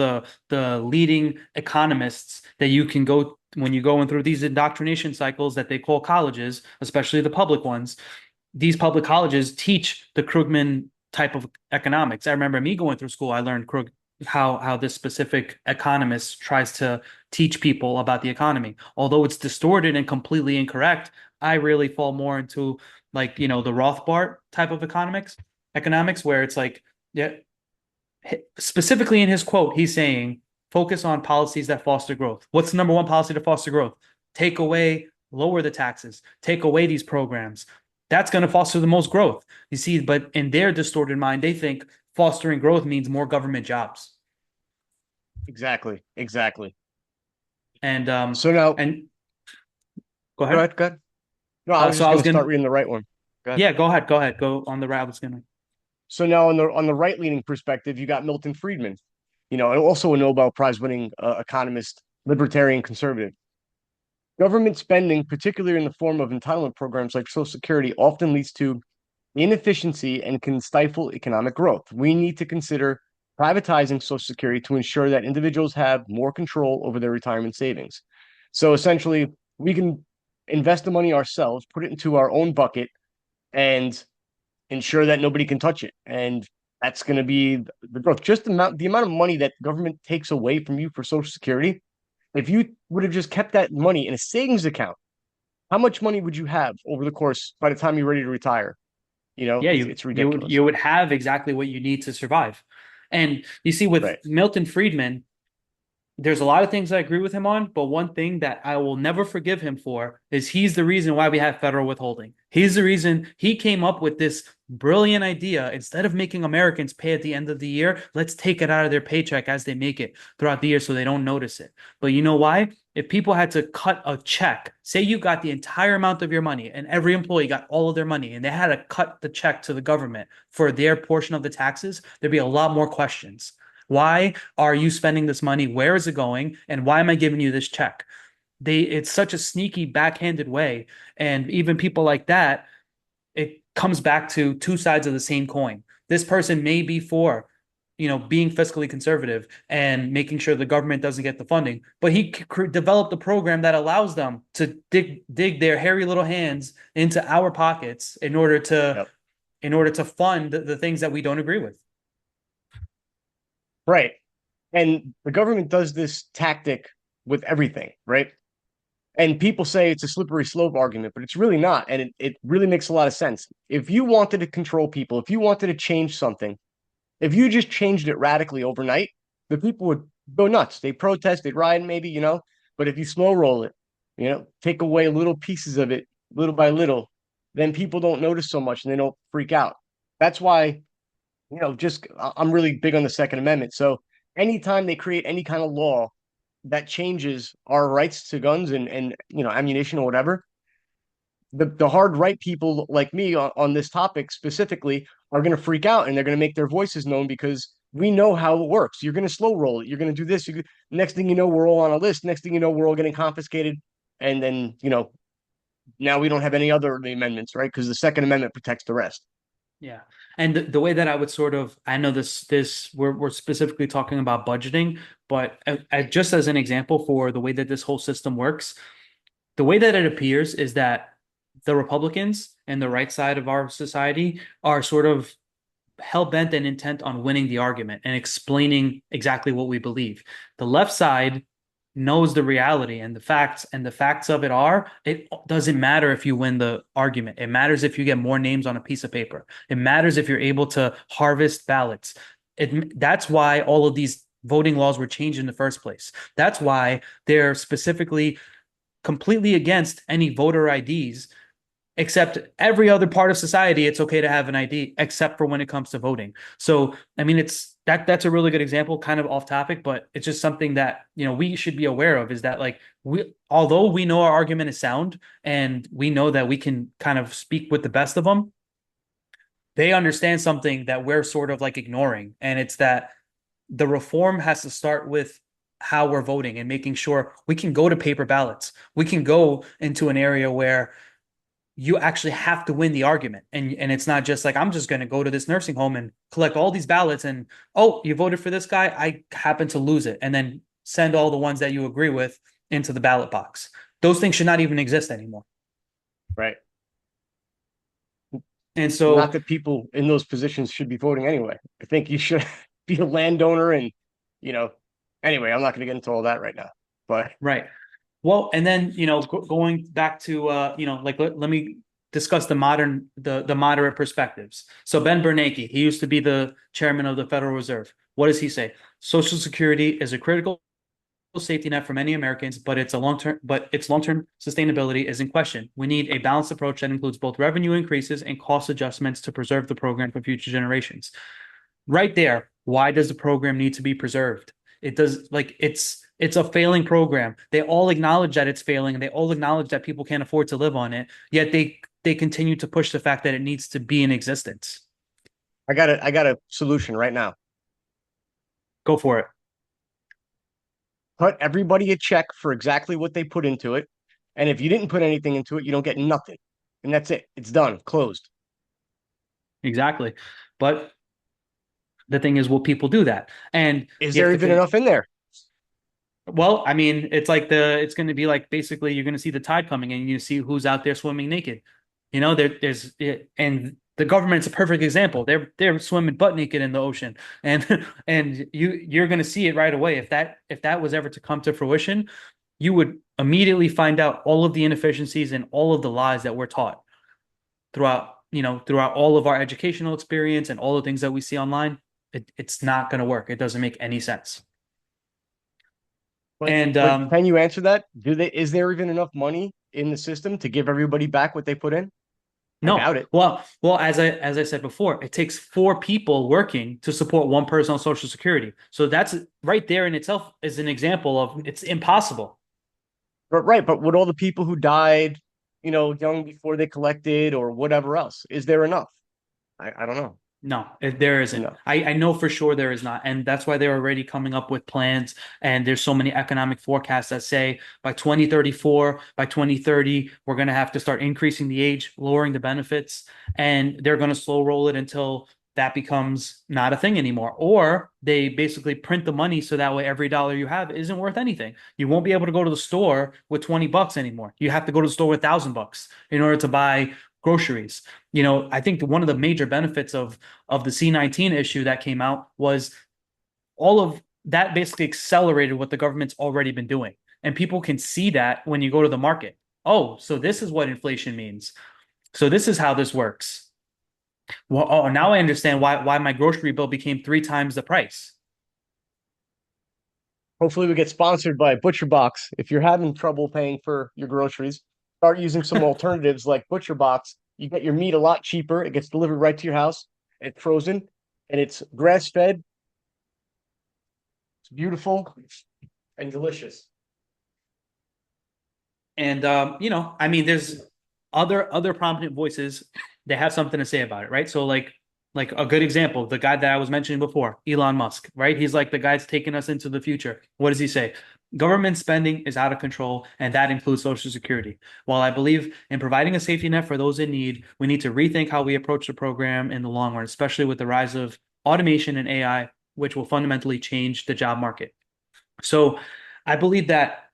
the leading economists that you can go when you're going through these indoctrination cycles that they call colleges, especially the public ones. These public colleges teach the Krugman type of economics. I remember me going through school, I learned how this specific economist tries to teach people about the economy. Although it's distorted and completely incorrect, I really fall more into like, the Rothbard type of economics where it's like, yeah, specifically in his quote, he's saying focus on policies that foster growth. What's the number one policy to foster growth? Take away, lower the taxes, take away these programs. That's going to foster the most growth. You see, but in their distorted mind, they think fostering growth means more government jobs. exactly, exactly. And So now, and go ahead. go ahead. No, I was So just I going was to start gonna, reading the right one. Go ahead. yeah, go ahead, go on the route. I was gonna. So now on the right leaning perspective, you got Milton Friedman, and also a Nobel Prize winning economist, libertarian conservative. Government spending, particularly in the form of entitlement programs like Social Security, often leads to inefficiency and can stifle economic growth. We need to consider privatizing Social Security to ensure that individuals have more control over their retirement savings. So essentially, we can invest the money ourselves, put it into our own bucket, and ensure that nobody can touch it. And that's going to be the growth. Just the amount of money that government takes away from you for Social Security. If you would have just kept that money in a savings account, how much money would you have over the course by the time you're ready to retire? Yeah, It's you it's you would ridiculous. you would have exactly what you need to survive. And you see with Right. Milton Friedman, there's a lot of things I agree with him on, but one thing that I will never forgive him for is he's the reason why we have federal withholding. He's the reason he came up with this brilliant idea. Instead of making Americans pay at the end of the year, let's take it out of their paycheck as they make it throughout the year so they don't notice it. But you know why? If people had to cut a check, say you got the entire amount of your money and every employee got all of their money and they had to cut the check to the government for their portion of the taxes, there'd be a lot more questions. Why are you spending this money? Where is it going? And why am I giving you this check? It's such a sneaky, backhanded way. And even people like that, it comes back to two sides of the same coin. This person may be for, being fiscally conservative and making sure the government doesn't get the funding, but he developed a program that allows them to dig their hairy little hands into our pockets in order to Yep. fund the things that we don't agree with. Right. And the government does this tactic with everything, right? And people say it's a slippery slope argument, but it's really not. And it really makes a lot of sense. If you wanted to control people, if you wanted to change something, if you just changed it radically overnight, the people would go nuts. They protest, they'd riot, maybe. But if you slow roll it, take away little pieces of it, little by little, then people don't notice so much and they don't freak out. That's why, just I'm really big on the Second Amendment. So anytime they create any kind of law that changes our rights to guns and ammunition or whatever, the hard right people like me on this topic specifically are going to freak out and they're going to make their voices known because we know how it works. You're going to slow roll it. You're going to do this. Next thing you know, we're all on a list. Next thing you know, we're all getting confiscated. And then, now we don't have any other amendments, right? Because the Second Amendment protects the rest. Yeah. And the way that I would I know we're specifically talking about budgeting, but just as an example for the way that this whole system works, the way that it appears is that the Republicans and the right side of our society are sort of hell bent and intent on winning the argument and explaining exactly what we believe. The left side knows the reality and the facts of it are, it doesn't matter if you win the argument. It matters if you get more names on a piece of paper. It matters if you're able to harvest ballots. That's why all of these voting laws were changed in the first place. That's why they're specifically completely against any voter IDs, except every other part of society, it's okay to have an ID, except for when it comes to voting. So, I mean, that's a really good example, kind of off topic, but it's just something that, we should be aware of is that like although we know our argument is sound and we know that we can kind of speak with the best of them, they understand something that we're sort of like ignoring. And it's that the reform has to start with how we're voting and making sure we can go to paper ballots. We can go into an area where you actually have to win the argument. And it's not just like, I'm just going to go to this nursing home and collect all these ballots and, oh, you voted for this guy. I happen to lose it. And then send all the ones that you agree with into the ballot box. Those things should not even exist anymore. Right. And so, not that people in those positions should be voting anyway. I think you should be a landowner and, anyway, I'm not going to get into all that right now, but right. Well, and then, going back to, let me discuss the moderate perspectives. So Ben Bernanke, he used to be the chairman of the Federal Reserve. What does he say? Social Security is a critical safety net for many Americans, but its long-term sustainability is in question. We need a balanced approach that includes both revenue increases and cost adjustments to preserve the program for future generations. Right there, why does the program need to be preserved? It does, like, it's a failing program. They all acknowledge that it's failing and they all acknowledge that people can't afford to live on it, yet they continue to push the fact that it needs to be in existence. I got a solution right now. Go for it. Cut everybody a check for exactly what they put into it. And if you didn't put anything into it, you don't get nothing. And that's it. It's done. Closed. Exactly. But the thing is, will people do that? And is there even enough in there? Well, I mean, it's going to be like basically you're going to see the tide coming and you see who's out there swimming naked. And the government's a perfect example. They're swimming butt naked in the ocean, and you're going to see it right away. If that was ever to come to fruition, you would immediately find out all of the inefficiencies and all of the lies that we're taught throughout all of our educational experience and all the things that we see online. It's not going to work. It doesn't make any sense. But And but can you answer that? Is there even enough money in the system to give everybody back what they put in? I no, doubt it. well, as I said before, it takes four people working to support one person on Social Security. So that's right there in itself is an example of it's impossible. But right, but with all the people who died, young before they collected or whatever else, is there enough? I don't know. No, there isn't. No. I know for sure there is not. And that's why they're already coming up with plans. And there's so many economic forecasts that say by 2034, by 2030, we're going to have to start increasing the age, lowering the benefits, and they're going to slow roll it until that becomes not a thing anymore. Or they basically print the money so that way every dollar you have isn't worth anything. You won't be able to go to the store with 20 bucks anymore. You have to go to the store with 1,000 bucks in order to buy groceries. I think one of the major benefits of the C-19 issue that came out was all of that basically accelerated what the government's already been doing. And people can see that when you go to the market. Oh, so this is what inflation means. So this is how this works. Well, oh, now I understand why my grocery bill became three times the price. Hopefully we get sponsored by Butcher Box. If you're having trouble paying for your groceries, start using some alternatives like Butcher Box. You get your meat a lot cheaper. It gets delivered right to your house. It's frozen and it's grass fed. It's beautiful and delicious. And I mean, there's other prominent voices. They have something to say about it, right? So like a good example, the guy that I was mentioning before, Elon Musk, right? He's like the guy's taking us into the future. What does he say? Government spending is out of control, and that includes Social Security. While I believe in providing a safety net for those in need, we need to rethink how we approach the program in the long run, especially with the rise of automation and AI, which will fundamentally change the job market. So I believe that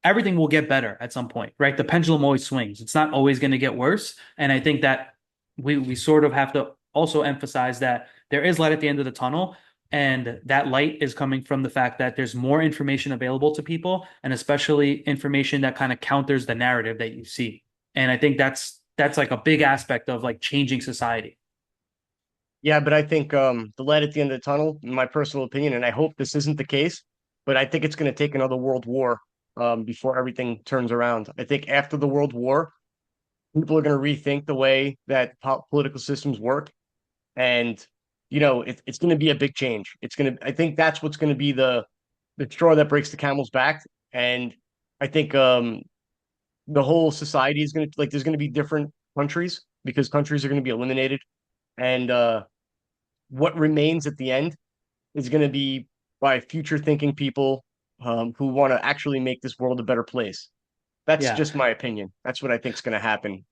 everything will get better at some point, right? The pendulum always swings. It's not always going to get worse. And I think that we sort of have to also emphasize that there is light at the end of the tunnel. And that light is coming from the fact that there's more information available to people, and especially information that kind of counters the narrative that you see. And I think that's like a big aspect of like changing society. Yeah, but I think the light at the end of the tunnel, in my personal opinion, and I hope this isn't the case, but I think it's going to take another world war before everything turns around. I think after the world war, people are going to rethink the way that political systems work, and it's going to be a big change. I think that's what's going to be the straw that breaks the camel's back, and I think the whole society is going to like there's going to be different countries because countries are going to be eliminated, and what remains at the end is going to be by future thinking people who want to actually make this world a better place. That's Yeah. just my opinion. That's what I think is going to happen.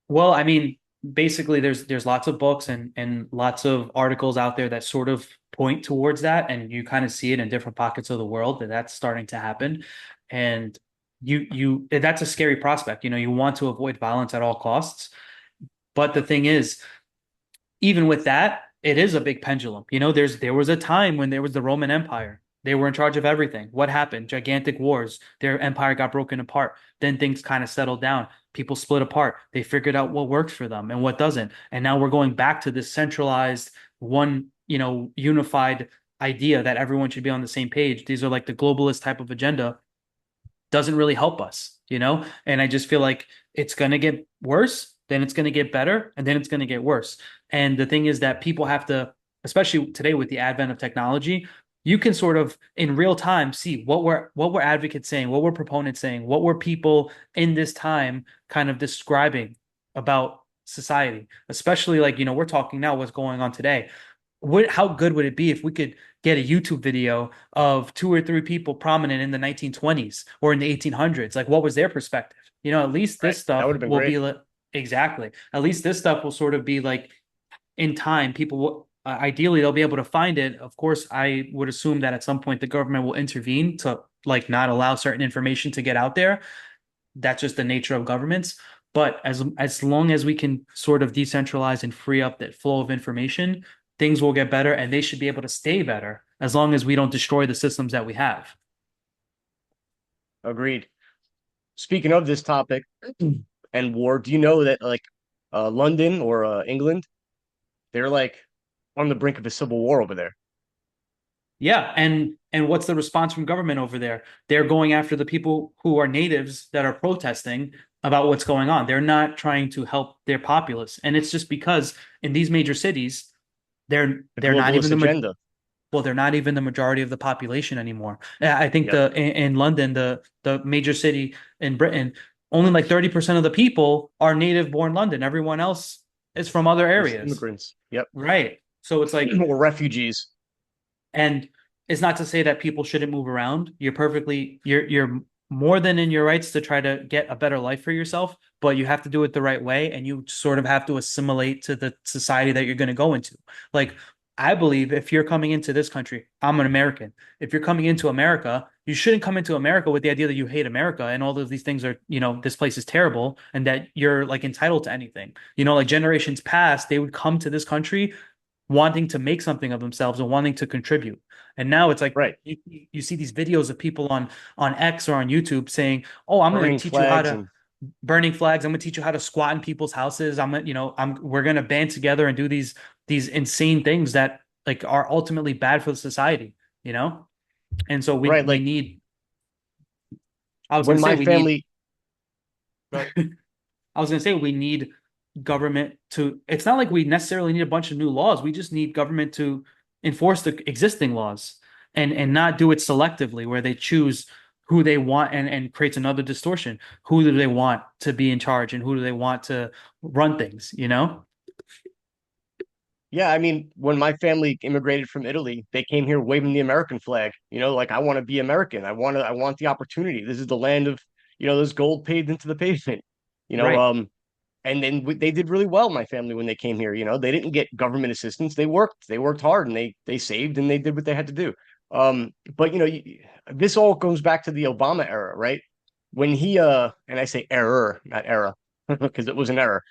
Well, I mean, basically there's lots of books and lots of articles out there that sort of point towards that, and you kind of see it in different pockets of the world that that's starting to happen. And you that's a scary prospect. You want to avoid violence at all costs. But the thing is, even with that, it is a big pendulum. There was a time when there was the Roman Empire. They were in charge of everything. What happened? Gigantic wars. Their empire got broken apart. Then things kind of settled down. People split apart. They figured out what works for them and what doesn't. And now we're going back to this centralized one, unified idea that everyone should be on the same page. These are like the globalist type of agenda doesn't really help us. And I just feel like it's going to get worse, then it's going to get better, and then it's going to get worse. And the thing is that people have to, especially today with the advent of technology, you can sort of in real time see what were advocates saying, what were proponents saying, what were people in this time kind of describing about society, especially like, we're talking now what's going on today. How good would it be if we could get a YouTube video of two or three people prominent in the 1920s or in the 1800s? Like, what was their perspective? At least Right. this That stuff would have been will great. be like, exactly. At least this stuff will sort of be like in time. People will, ideally, they'll be able to find it. Of course, I would assume that at some point the government will intervene to like not allow certain information to get out there. That's just the nature of governments. But as long as we can sort of decentralize and free up that flow of information, things will get better, and they should be able to stay better as long as we don't destroy the systems that we have. Agreed. Speaking of this topic and war, do you know that like London or England, they're like on the brink of a civil war over there. Yeah, and what's the response from government over there? They're going after the people who are natives that are protesting about what's going on. They're not trying to help their populace, and it's just because in these major cities, The they're not even globalist the agenda. well, they're not even the majority of the population anymore. I think Yep. in London, the major city in Britain, only like 30% of the people are native born London. Everyone else is from other It's areas. immigrants. Yep. Right. So it's like, Or refugees. and it's not to say that people shouldn't move around. You're more than in your rights to try to get a better life for yourself, but you have to do it the right way, and you sort of have to assimilate to the society that you're going to go into. Like, I believe if you're coming into this country, I'm an American. If you're coming into America, you shouldn't come into America with the idea that you hate America and all of these things are, this place is terrible and that you're like entitled to anything. Like generations past, they would come to this country wanting to make something of themselves and wanting to contribute. And now it's like Right. you see these videos of people on X or on YouTube saying, "Oh, I'm going to Burning teach you how flags to and burning flags. I'm going to teach you how to squat in people's houses. We're going to band together and do these insane things that like are ultimately bad for the society. And so we right. we Like need. I was going when to say my we need. family, but I was going to say we need government to. It's not like we necessarily need a bunch of new laws. We just need government to enforce the existing laws and not do it selectively, where they choose who they want and creates another distortion. Who do they want to be in charge, and who do they want to run things? yeah, I mean, when my family immigrated from Italy, they came here waving the American flag. Like I want to be American. I want the opportunity. This is the land of, there's gold paved into the pavement. You know, Right. um, and then they did really well, my family, when they came here. They didn't get government assistance. They worked hard, and they saved, and they did what they had to do. But this all goes back to the Obama era, right? When and I say error, not era, because it was an error.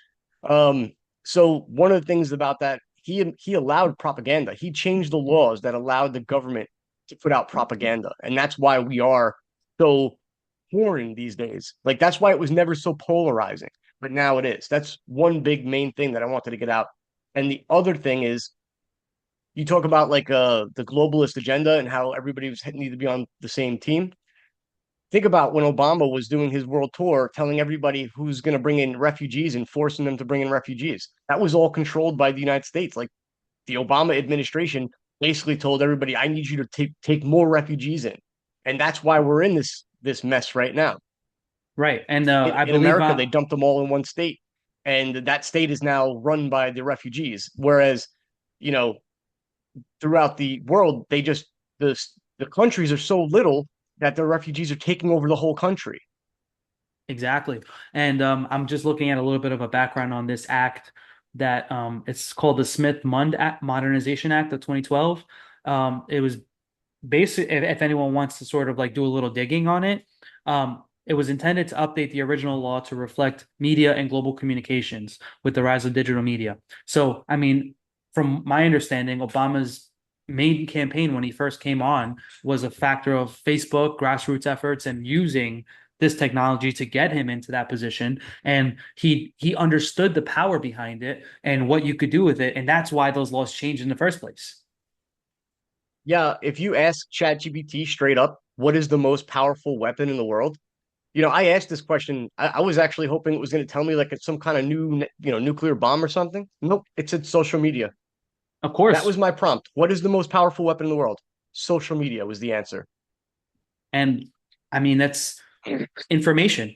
Um, so one of the things about that, he allowed propaganda. He changed the laws that allowed the government to put out propaganda, and that's why we are so torn these days. Like that's why it was never so polarizing, but now it is. That's one big main thing that I wanted to get out. And the other thing is, you talk about like the globalist agenda and how everybody was need to be on the same team. Think about when Obama was doing his world tour, telling everybody who's going to bring in refugees and forcing them to bring in refugees. That was all controlled by the United States. Like the Obama administration basically told everybody, "I need you to take more refugees in," and that's why we're in this mess right now. Right. And I In believe America, they dumped them all in one state, and that state is now run by the refugees. Whereas, you know, throughout the world, the the countries are so little that the refugees are taking over the whole country. exactly. And I'm just looking at a little bit of a background on this act that it's called the Smith-Mund Act, Modernization Act of 2012. It was basic if anyone wants to sort of like do a little digging on it. It was intended to update the original law to reflect media and global communications with the rise of digital media. So, I mean, from my understanding, Obama's main campaign when he first came on was a factor of Facebook grassroots efforts and using this technology to get him into that position. And he understood the power behind it and what you could do with it. And that's why those laws changed in the first place. Yeah, if you ask ChatGPT straight up, what is the most powerful weapon in the world? I asked this question. I was actually hoping it was going to tell me like it's some kind of new, nuclear bomb or something. Nope, it said social media. Of That was course. my prompt. What is the most powerful weapon in the world? Social media was the answer. And I mean, that's information.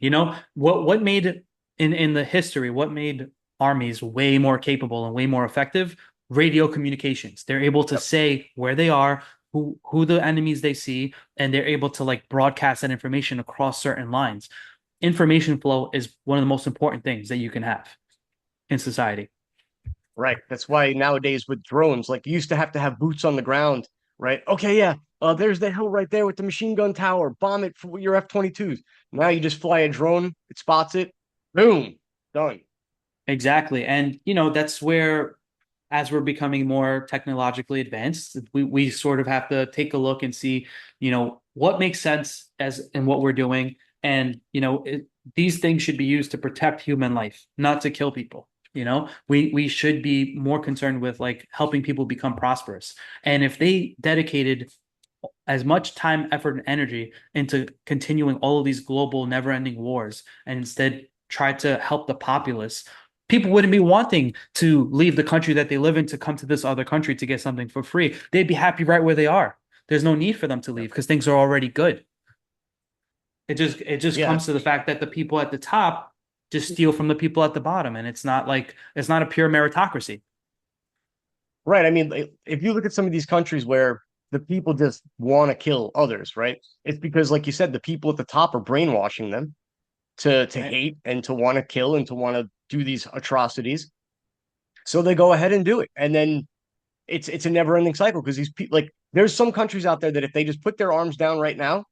What made in the history, what made armies way more capable and way more effective? Radio communications. They're able to Yep. say where they are, who the enemies they see, and they're able to like broadcast that information across certain lines. Information flow is one of the most important things that you can have in society. Right. That's why nowadays with drones, like you used to have boots on the ground, right? Okay, yeah. There's the hill right there with the machine gun tower. Bomb it for your F-22s. Now you just fly a drone, it spots it, boom, done. Exactly. And that's where as we're becoming more technologically advanced, we sort of have to take a look and see, what makes sense as in what we're doing. And, these things should be used to protect human life, not to kill people. We should be more concerned with like helping people become prosperous. And if they dedicated as much time, effort, and energy into continuing all of these global never-ending wars and instead try to help the populace, people wouldn't be wanting to leave the country that they live in to come to this other country to get something for free. They'd be happy right where they are. There's no need for them to leave because things are already good. It just Yeah, comes to the fact that the people at the top just steal from the people at the bottom, and it's not a pure meritocracy. right. I mean, if you look at some of these countries where the people just want to kill others, right? It's because, like you said, the people at the top are brainwashing them to Right. hate and to want to kill and to want to do these atrocities. So they go ahead and do it, and then it's a never ending cycle because these people, like, there's some countries out there that if they just put their arms down right now,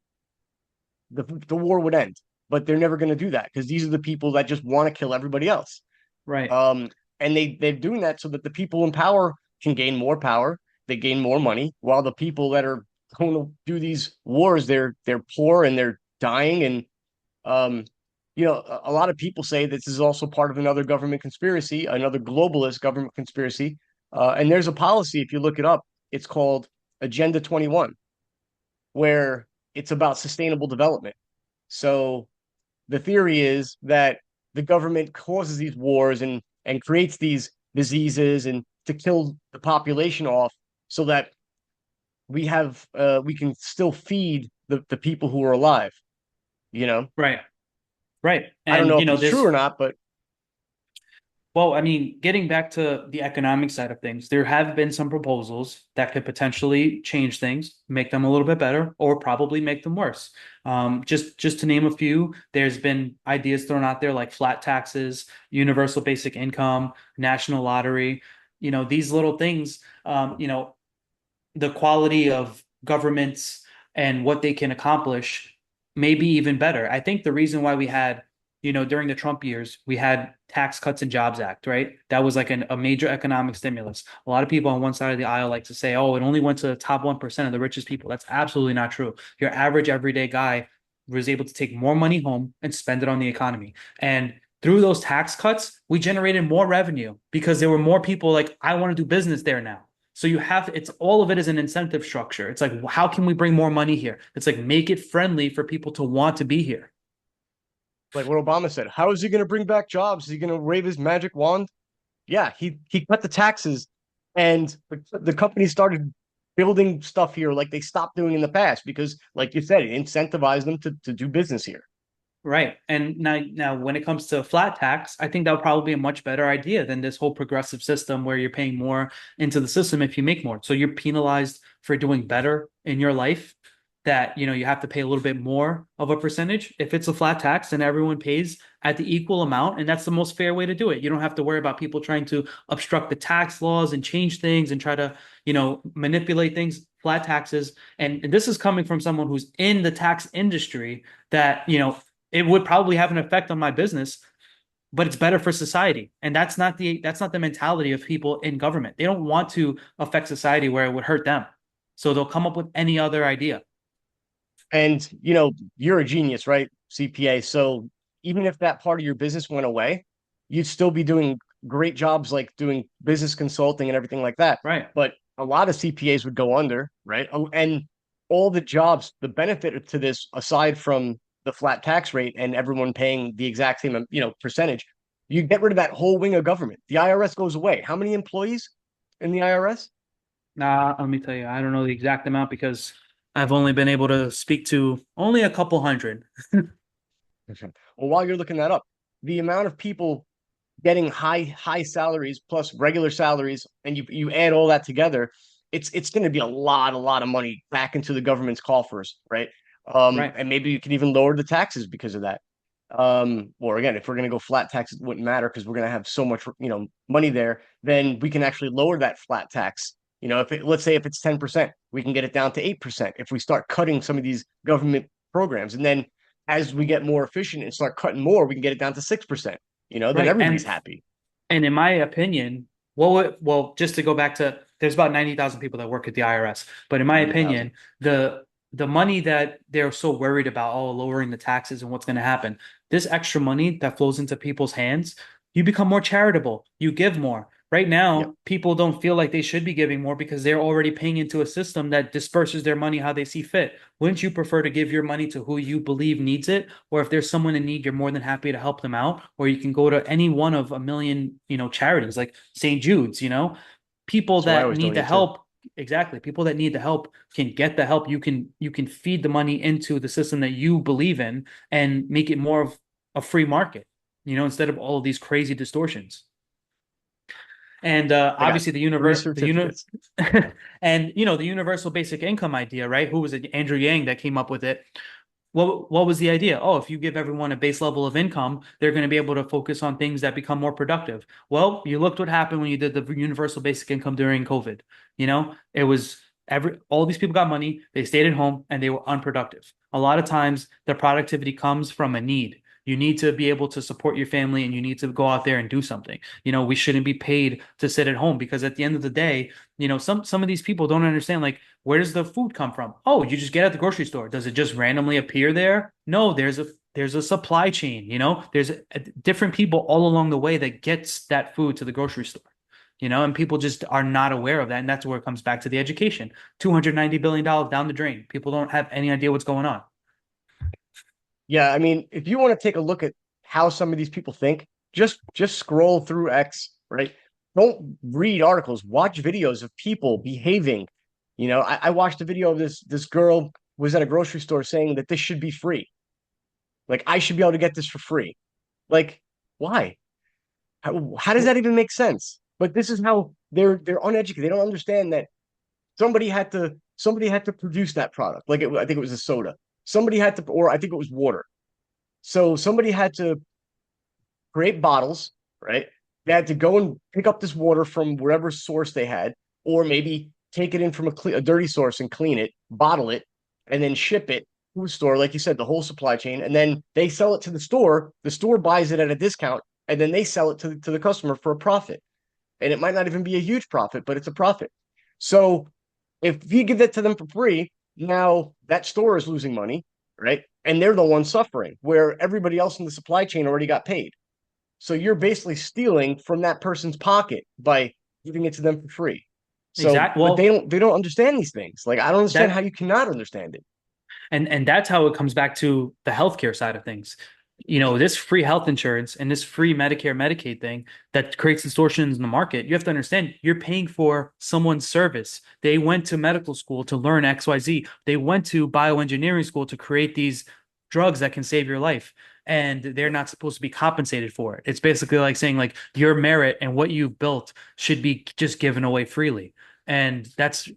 the war would end. But they're never going to do that because these are the people that just want to kill everybody else. Right. Um, and they're doing that so that the people in power can gain more power, they gain more money, while the people that are going to do these wars, they're poor and they're dying. And um, a lot of people say this is also part of another government conspiracy, another globalist government conspiracy. And there's a policy, if you look it up, it's called Agenda 21, where it's about sustainable development. So the theory is that the government causes these wars and creates these diseases and to kill the population off so that we can still feed the people who are alive, you know. Right. Right. I don't And know if it's true this or not, but Well, I mean, getting back to the economic side of things, there have been some proposals that could potentially change things, make them a little bit better, or probably make them worse. Just to name a few, there's been ideas thrown out there like flat taxes, universal basic income, national lottery. These little things. The quality of governments and what they can accomplish may be even better. I think the reason why we had, during the Trump years, we had Tax Cuts and Jobs Act, right? That was like a major economic stimulus. A lot of people on one side of the aisle like to say, oh, it only went to the top 1% of the richest people. That's absolutely not true. Your average everyday guy was able to take more money home and spend it on the economy. And through those tax cuts, we generated more revenue because there were more people like, I want to do business there now. So it's all of it is an incentive structure. It's like, how can we bring more money here? It's like, make it friendly for people to want to be here. like what Obama said, how is he going to bring back jobs? Is he going to wave his magic wand? Yeah, he cut the taxes, and the company started building stuff here like they stopped doing in the past because, like you said, it incentivized them to do business here. Right. And now when it comes to flat tax, I think that would probably be a much better idea than this whole progressive system where you're paying more into the system if you make more. So you're penalized for doing better in your life that, you have to pay a little bit more of a percentage. If it's a flat tax, then everyone pays at the equal amount, and that's the most fair way to do it. You don't have to worry about people trying to obstruct the tax laws and change things and try to, manipulate things. Flat taxes. And this is coming from someone who's in the tax industry that, it would probably have an effect on my business, but it's better for society. And that's not the mentality of people in government. They don't want to affect society where it would hurt them. So they'll come up with any other idea. And you're a genius, right? CPA. So even if that part of your business went away, you'd still be doing great jobs like doing business consulting and everything like that. Right. But a lot of CPAs would go under, right? And all the jobs, the benefit to this, aside from the flat tax rate and everyone paying the exact same, percentage, you get rid of that whole wing of government. The IRS goes away. How many employees in the IRS? Nah, let me tell you, I don't know the exact amount because I've only been able to speak to only a couple hundred. Well, while you're looking that up, the amount of people getting high salaries plus regular salaries, and you add all that together, it's going to be a lot of money back into the government's coffers, right? Right. And maybe you can even lower the taxes because of that. Or again, if we're going to go flat tax, it wouldn't matter because we're going to have so much, money there. Then we can actually lower that flat tax. Let's say if it's 10%, we can get it down to 8% if we start cutting some of these government programs, and then as we get more efficient and start cutting more, we can get it down to 6%. Then Right. everybody's happy. And in my opinion, just to go back to, there's about 90,000 people that work at the IRS. But in my 90,000. opinion, the money that they're so worried about, oh, lowering the taxes and what's going to happen, this extra money that flows into people's hands You become more charitable. You give more. Right Yep. now, people don't feel like they should be giving more because they're already paying into a system that disperses their money how they see fit. Wouldn't you prefer to give your money to who you believe needs it? Or if there's someone in need, you're more than happy to help them out. Or you can go to any one of a million, charities like St. Jude's, people That's what I that always need the donate to. help. Exactly. People that need the help can get the help. You can feed the money into the system that you believe in and make it more of a free market, instead of all of these crazy distortions. And I got obviously three certificates. and the universal basic income idea, right? Who was it? Andrew Yang that came up with it. What was the idea? Oh, if you give everyone a base level of income, they're going to be able to focus on things that become more productive. Well, you looked what happened when you did the universal basic income during COVID. It was all these people got money, they stayed at home and they were unproductive. A lot of times the productivity comes from a need. You need to be able to support your family and you need to go out there and do something. We shouldn't be paid to sit at home because at the end of the day, some of these people don't understand, like, where does the food come from? Oh, you just get at the grocery store. Does it just randomly appear there? No, there's a supply chain, there's different people all along the way that gets that food to the grocery store. And people just are not aware of that. And that's where it comes back to the education. $290 billion down the drain. People don't have any idea what's going on. Yeah, I mean, if you want to take a look at how some of these people think, just scroll through X, right? Don't read articles, watch videos of people behaving. I watched a video of this girl was at a grocery store saying that this should be free. Like I should be able to get this for free. Like, why? How does that even make sense? But this is how they're uneducated. They don't understand that somebody had to produce that product. Like I think it was a soda. Somebody had to, or I think it was water. So somebody had to create bottles, right? They had to go and pick up this water from wherever source they had, or maybe take it in from a dirty source and clean it, bottle it, and then ship it to a store, like you said, the whole supply chain, and then they sell it to the store. The store buys it at a discount, and then they sell it to the customer for a profit. And it might not even be a huge profit, but it's a profit. So if you give that to them for free, now that store is losing money, right? And they're the ones suffering, where everybody else in the supply chain already got paid. So you're basically stealing from that person's pocket by giving it to them for free. So, Exactly. but Well, they don't understand these things. Like I don't understand how that you cannot understand it. and that's how it comes back to the healthcare side of things. This free health insurance and this free Medicare, Medicaid thing that creates distortions in the market. You have to understand you're paying for someone's service. They went to medical school to learn XYZ. They went to bioengineering school to create these drugs that can save your life. And they're not supposed to be compensated for it. It's basically like saying, like, your merit and what you've built should be just given away freely. And that's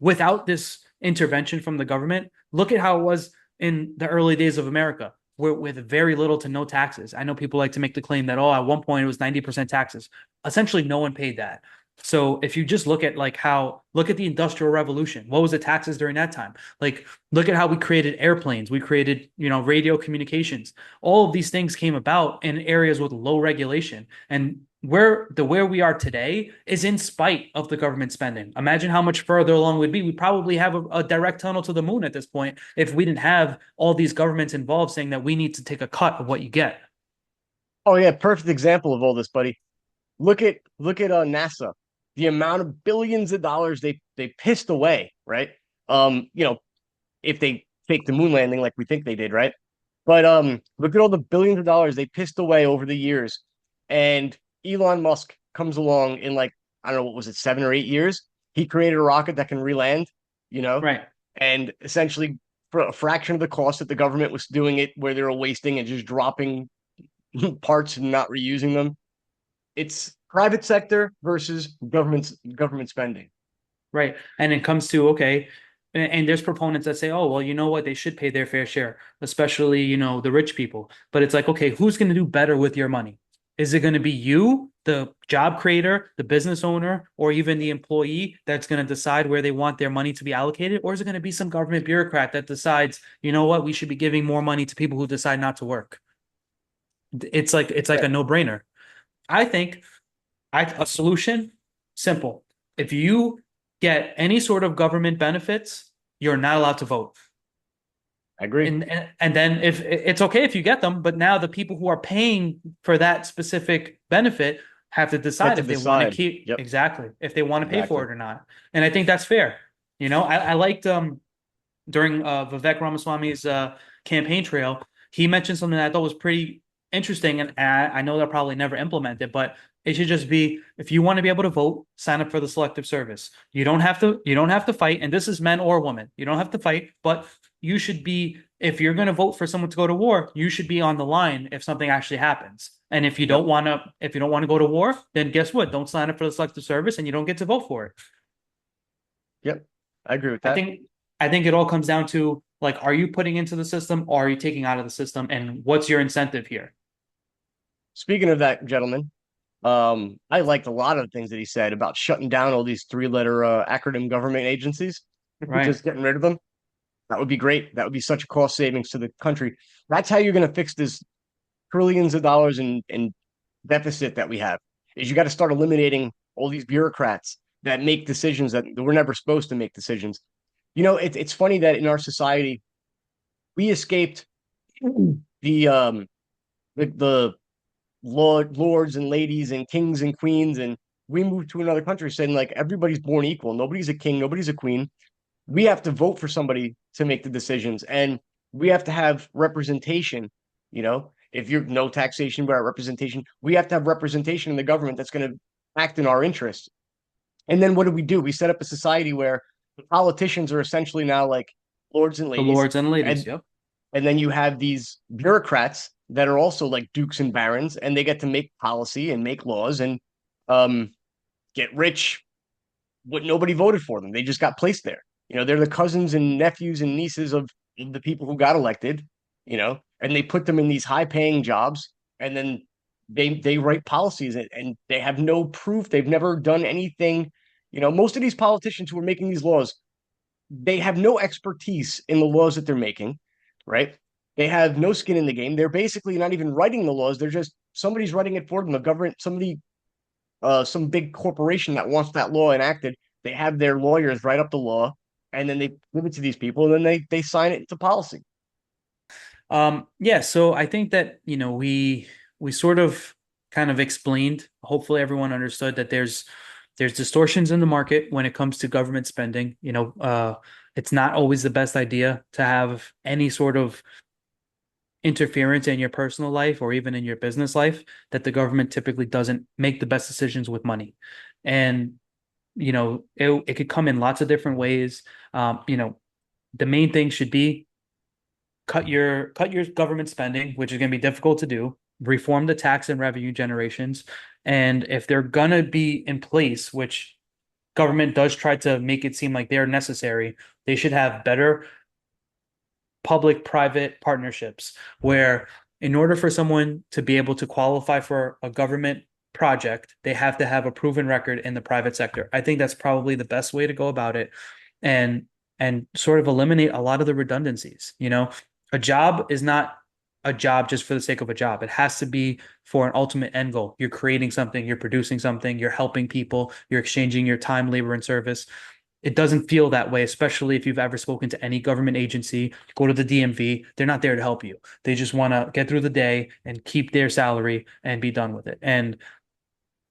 without this intervention from the government. Look at how it was in the early days of America, where with very little to no taxes. I know people like to make the claim that, oh, at one point it was 90% taxes. Essentially, no one paid that. So if you just look at look at the Industrial Revolution, what was the taxes during that time? Like, look at how we created airplanes, we created, radio communications. All of these things came about in areas with low regulation. And where we are today is in spite of the government spending. Imagine how much further along we'd be. We'd probably have a direct tunnel to the moon at this point if we didn't have all these governments involved saying that we need to take a cut of what you get. Oh yeah, perfect example of all this, buddy. Look at NASA. The amount of billions of dollars they pissed away, right? If they fake the moon landing like we think they did, right? But look at all the billions of dollars they pissed away over the years. And Elon Musk comes along in like, I don't know, what was it, 7 or 8 years? He created a rocket that can reland, you know, Right. and essentially for a fraction of the cost that the government was doing it, where they were wasting and just dropping parts and not reusing them. It's private sector versus government spending. Right. And it comes to, okay, and there's proponents that say, oh, well, you know what? They should pay their fair share, especially, the rich people. But it's like, okay, who's going to do better with your money? Is it going to be you, the job creator, the business owner, or even the employee that's going to decide where they want their money to be allocated? Or is it going to be some government bureaucrat that decides, you know what, we should be giving more money to people who decide not to work? It's like Yeah. a no-brainer. I think a solution, simple. If you get any sort of government benefits, you're not allowed to vote. I agree. And then if it's okay if you get them, but now the people who are paying for that specific benefit have to Get decide to if they want to decide. keep Yep, exactly if they want to pay for exactly. it or not. And I think that's fair. I liked during Vivek Ramaswamy's campaign trail, he mentioned something that I thought was pretty interesting, and I know they'll probably never implement it, but it should just be if you want to be able to vote, sign up for the selective service. You don't have to fight, and this is men or women. You don't have to fight, but you should be if you're going to vote for someone to go to war, you should be on the line if something actually happens. And Yep, if you don't want to go to war, then guess what? Don't sign up for the selective service, and you don't get to vote for it. yep. I agree with I that. think I think it all comes down to like, are you putting into the system or are you taking out of the system, and what's your incentive here? Speaking of that, gentlemen, I liked a lot of the things that he said about shutting down all these three-letter acronym government agencies, Right. just getting rid of them. That would be great. That would be such a cost savings to the country. That's how you're going to fix this trillions of dollars in deficit that we have. Is you got to start eliminating all these bureaucrats that make decisions that we're never supposed to make decisions. It's funny that in our society we escaped the the lords and ladies and kings and queens, and we moved to another country saying like everybody's born equal. Nobody's a king, nobody's a queen. We have to vote for somebody to make the decisions, and we have to have representation. If you're no taxation but representation, we have to have representation in the government that's going to act in our interest. And then what do? We set up a society where the politicians are essentially now like lords and The ladies, lords and ladies. and Yep. and then you have these bureaucrats that are also like dukes and barons, and they get to make policy and make laws and um, get rich. What nobody voted for them; they just got placed there. They're the cousins and nephews and nieces of the people who got elected. And they put them in these high-paying jobs, and then they write policies, and they have no proof. They've never done anything. Most of these politicians who are making these laws, they have no expertise in the laws that they're making, right? They have no skin in the game. They're basically not even writing the laws. They're just somebody's writing it for them. A government, somebody, some big corporation that wants that law enacted. They have their lawyers write up the law, and then they give it to these people, and then they sign it into policy. Yeah, so I think that, we sort of kind of explained, hopefully everyone understood that there's distortions in the market when it comes to government spending. It's not always the best idea to have any sort of interference in your personal life or even in your business life, that the government typically doesn't make the best decisions with money. And, it could come in lots of different ways. The main thing should be cut your government spending, which is going to be difficult to do. Reform the tax and revenue generations, and if they're gonna be in place, which government does try to make it seem like they're necessary, they should have better public-private partnerships where, in order for someone to be able to qualify for a government project, they have to have a proven record in the private sector. I think that's probably the best way to go about it, and sort of eliminate a lot of the redundancies. A job is not a job just for the sake of a job. It has to be for an ultimate end goal. You're creating something, you're producing something, you're helping people, you're exchanging your time, labor, and service. It doesn't feel that way, especially if you've ever spoken to any government agency. Go to the DMV, they're not there to help you. They just want to get through the day and keep their salary and be done with it. And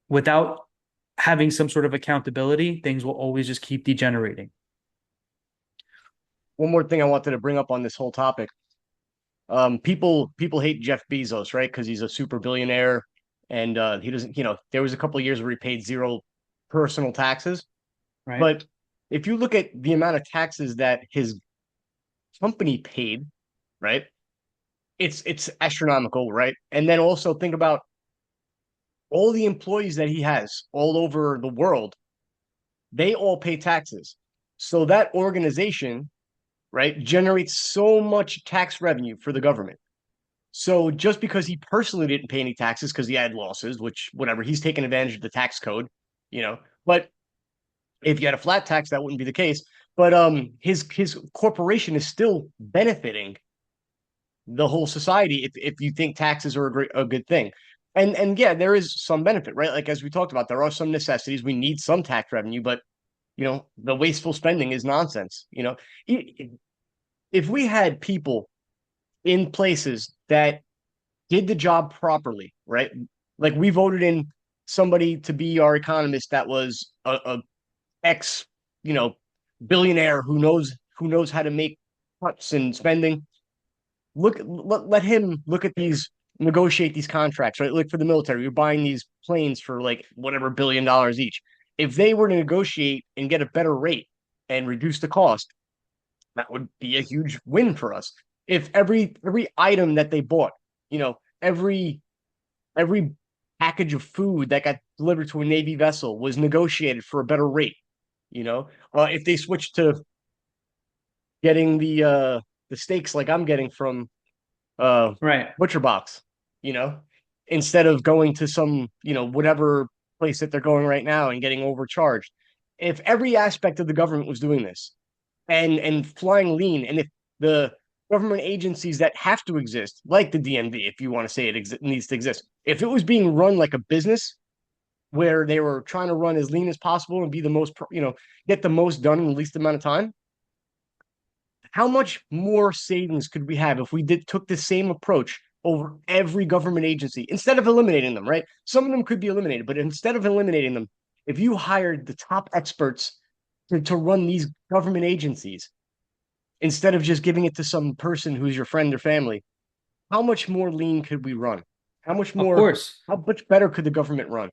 without having some sort of accountability, things will always just keep degenerating. One more thing I wanted to bring up on this whole topic. People hate Jeff Bezos, right? Because he's a super billionaire, and he doesn't. There was a couple of years where he paid zero personal taxes. Right. But if you look at the amount of taxes that his company paid, right, it's astronomical, right? And then also think about all the employees that he has all over the world. They all pay taxes. So that organization, right, generates so much tax revenue for the government. So just because he personally didn't pay any taxes because he had losses, which whatever, he's taken advantage of the tax code, you know. But if you had a flat tax, that wouldn't be the case. But his corporation is still benefiting the whole society if you think taxes are a good thing. And yeah, there is some benefit, right? Like as we talked about, there are some necessities. We need some tax revenue, but the wasteful spending is nonsense. If if we had people in places that did the job properly, right? Like we voted in somebody to be our economist that was a ex, you know, billionaire who knows how to make cuts and spending. Let him look at these, negotiate these contracts, right? Look for the military. You're buying these planes for like whatever $1 billion each. If they were to negotiate and get a better rate and reduce the cost, that would be a huge win for us. If every item that they bought, every package of food that got delivered to a Navy vessel was negotiated for a better rate, if they switched to getting the steaks like I'm getting from Right. butcher box, you know, instead of going to some, whatever place that they're going right now and getting overcharged. If every aspect of the government was doing this and flying lean, and if the government agencies that have to exist, like the DMV, if you want to say it needs to exist, if it was being run like a business where they were trying to run as lean as possible and be the most, get the most done in the least amount of time, how much more savings could we have if we took the same approach over every government agency instead of eliminating them, right? Some of them could be eliminated, but instead of eliminating them, if you hired the top experts to run these government agencies instead of just giving it to some person who's your friend or family, how much more lean could we run? Of course. How much better could the government run?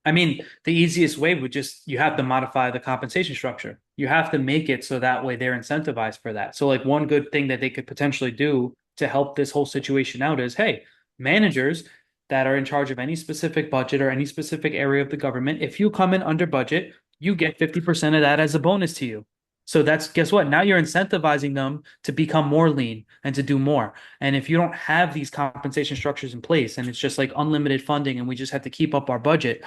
I mean, the easiest way would just you have to modify the compensation structure. You have to make it so that way they're incentivized for that. So, like one good thing that they could potentially do to help this whole situation out is, hey, managers that are in charge of any specific budget or any specific area of the government, if you come in under budget, you get 50% of that as a bonus to you. So that's guess what? Now you're incentivizing them to become more lean and to do more. And if you don't have these compensation structures in place and it's just like unlimited funding and we just have to keep up our budget,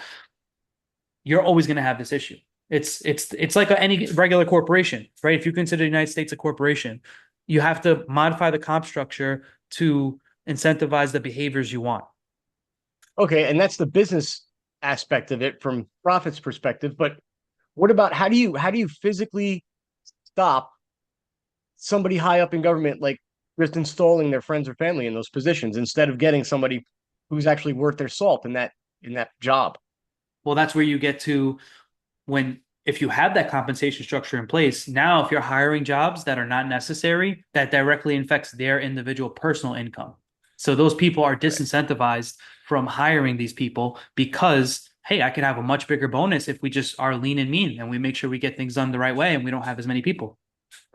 you're always going to have this issue. It's like any regular corporation, right? If you consider the United States a corporation, you have to modify the comp structure to incentivize the behaviors you want. Okay, and that's the business aspect of it from profits perspective, but what about how do you physically stop somebody high up in government like just installing their friends or family in those positions instead of getting somebody who's actually worth their salt in that job? Well, that's where you get to when if you have that compensation structure in place, now if you're hiring jobs that are not necessary, that directly affects their individual personal income. So those people are Right. disincentivized from hiring these people because, hey, I could have a much bigger bonus if we just are lean and mean and we make sure we get things done the right way and we don't have as many people.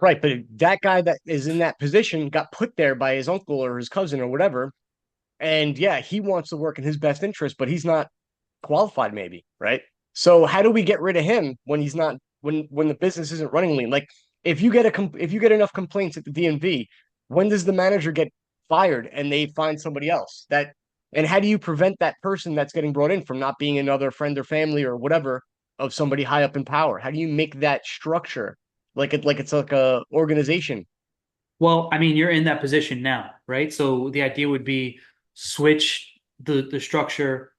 Right, but that guy that is in that position got put there by his uncle or his cousin or whatever, and yeah, he wants to work in his best interest, but he's not qualified maybe, right? So how do we get rid of him when he's not when the business isn't running lean? Like if you get enough complaints at the DMV, when does the manager get fired and they find somebody else? And how do you prevent that person that's getting brought in from not being another friend or family or whatever of somebody high up in power? How do you make that structure it's like a organization? Well, I mean, you're in that position now, right? So the idea would be switch the structure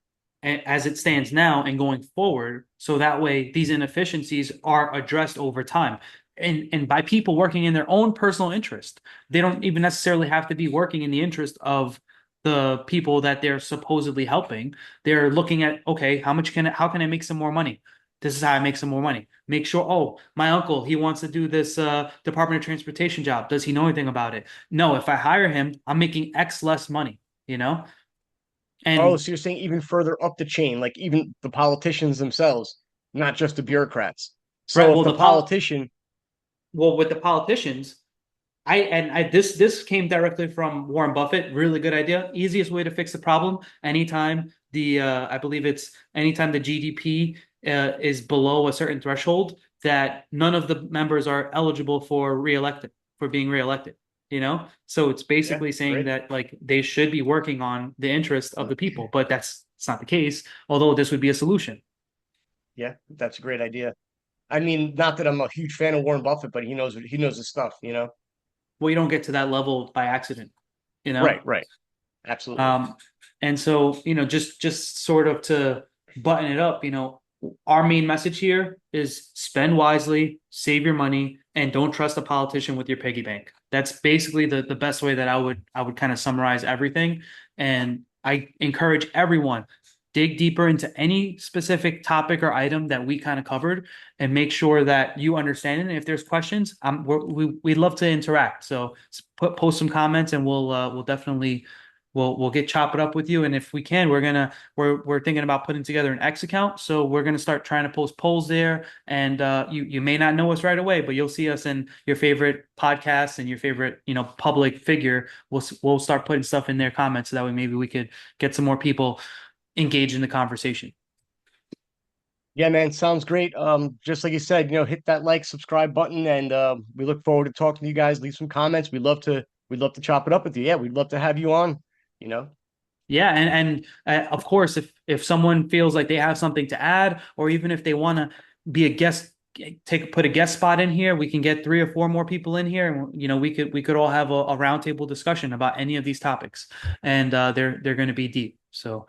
as it stands now and going forward, so that way these inefficiencies are addressed over time. And by people working in their own personal interest. They don't even necessarily have to be working in the interest of the people that they're supposedly helping. They're looking at, okay, how can I make some more money? This is how I make some more money. Make sure, oh, my uncle, he wants to do this Department of Transportation job. Does he know anything about it? No, if I hire him, I'm making X less money, you know? Oh, And so you're saying even further up the chain, like even the politicians themselves, not just the bureaucrats. right, So if the politician, with the politicians, this came directly from Warren Buffett. Really good idea. Easiest way to fix the problem. Anytime I believe it's anytime the GDP is below a certain threshold, that none of the members are eligible for being reelected. You know, so it's yeah, basically saying great. that like they should be working on the interest of the people, but it's not the case. Although this would be a solution. Yeah, that's a great idea. I mean, not that I'm a huge fan of Warren Buffett, but he knows his stuff, you know? Well, you don't get to that level by accident. You know. Right, right. Absolutely. Um, and so, just sort of to button it up, our main message here is spend wisely, save your money, and don't trust a politician with your piggy bank. That's basically the best way that I would kind of summarize everything. And I encourage everyone, dig deeper into any specific topic or item that we kind of covered and make sure that you understand it. And if there's questions, we'd love to interact. So post some comments and we'll definitely we'll get chop it up with you. And if we can, we're thinking about putting together an X account. So we're gonna start trying to post polls there. And you may not know us right away, but you'll see us in your favorite podcasts and your favorite public figure. We'll start putting stuff in their comments so that way maybe we could get some more people engaged in the conversation. Yeah, man, sounds great. Just like you said, hit that like, subscribe button, and we look forward to talking to you guys. Leave some comments. We'd love to chop it up with you. Yeah, we'd love to have you on. Yeah, and of course, if someone feels like they have something to add, or even if they want to be a guest, put a guest spot in here, we can get 3 or 4 more people in here, and we could all have a roundtable discussion about any of these topics, and they're going to be deep. So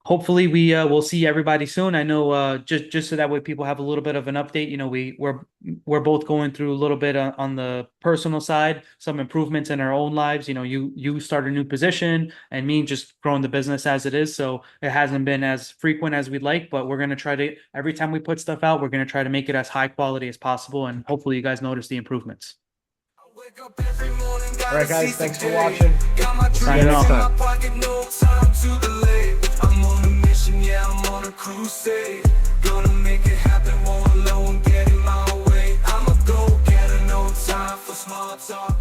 hopefully we'll see everybody soon. I know just so that way people have a little bit of an update. We're both going through a little bit on the personal side, some improvements in our own lives. You start a new position, and me just growing the business as it is. So it hasn't been as frequent as we'd like, but we're gonna try to, every time we put stuff out, we're gonna try to make it as high quality as possible, and hopefully you guys notice the improvements. All right, guys, thanks for watching. Signing off. I'm on a mission, yeah, I'm on a crusade. Gonna make it happen, won't alone, get in my way. I'ma go get no time for small talk.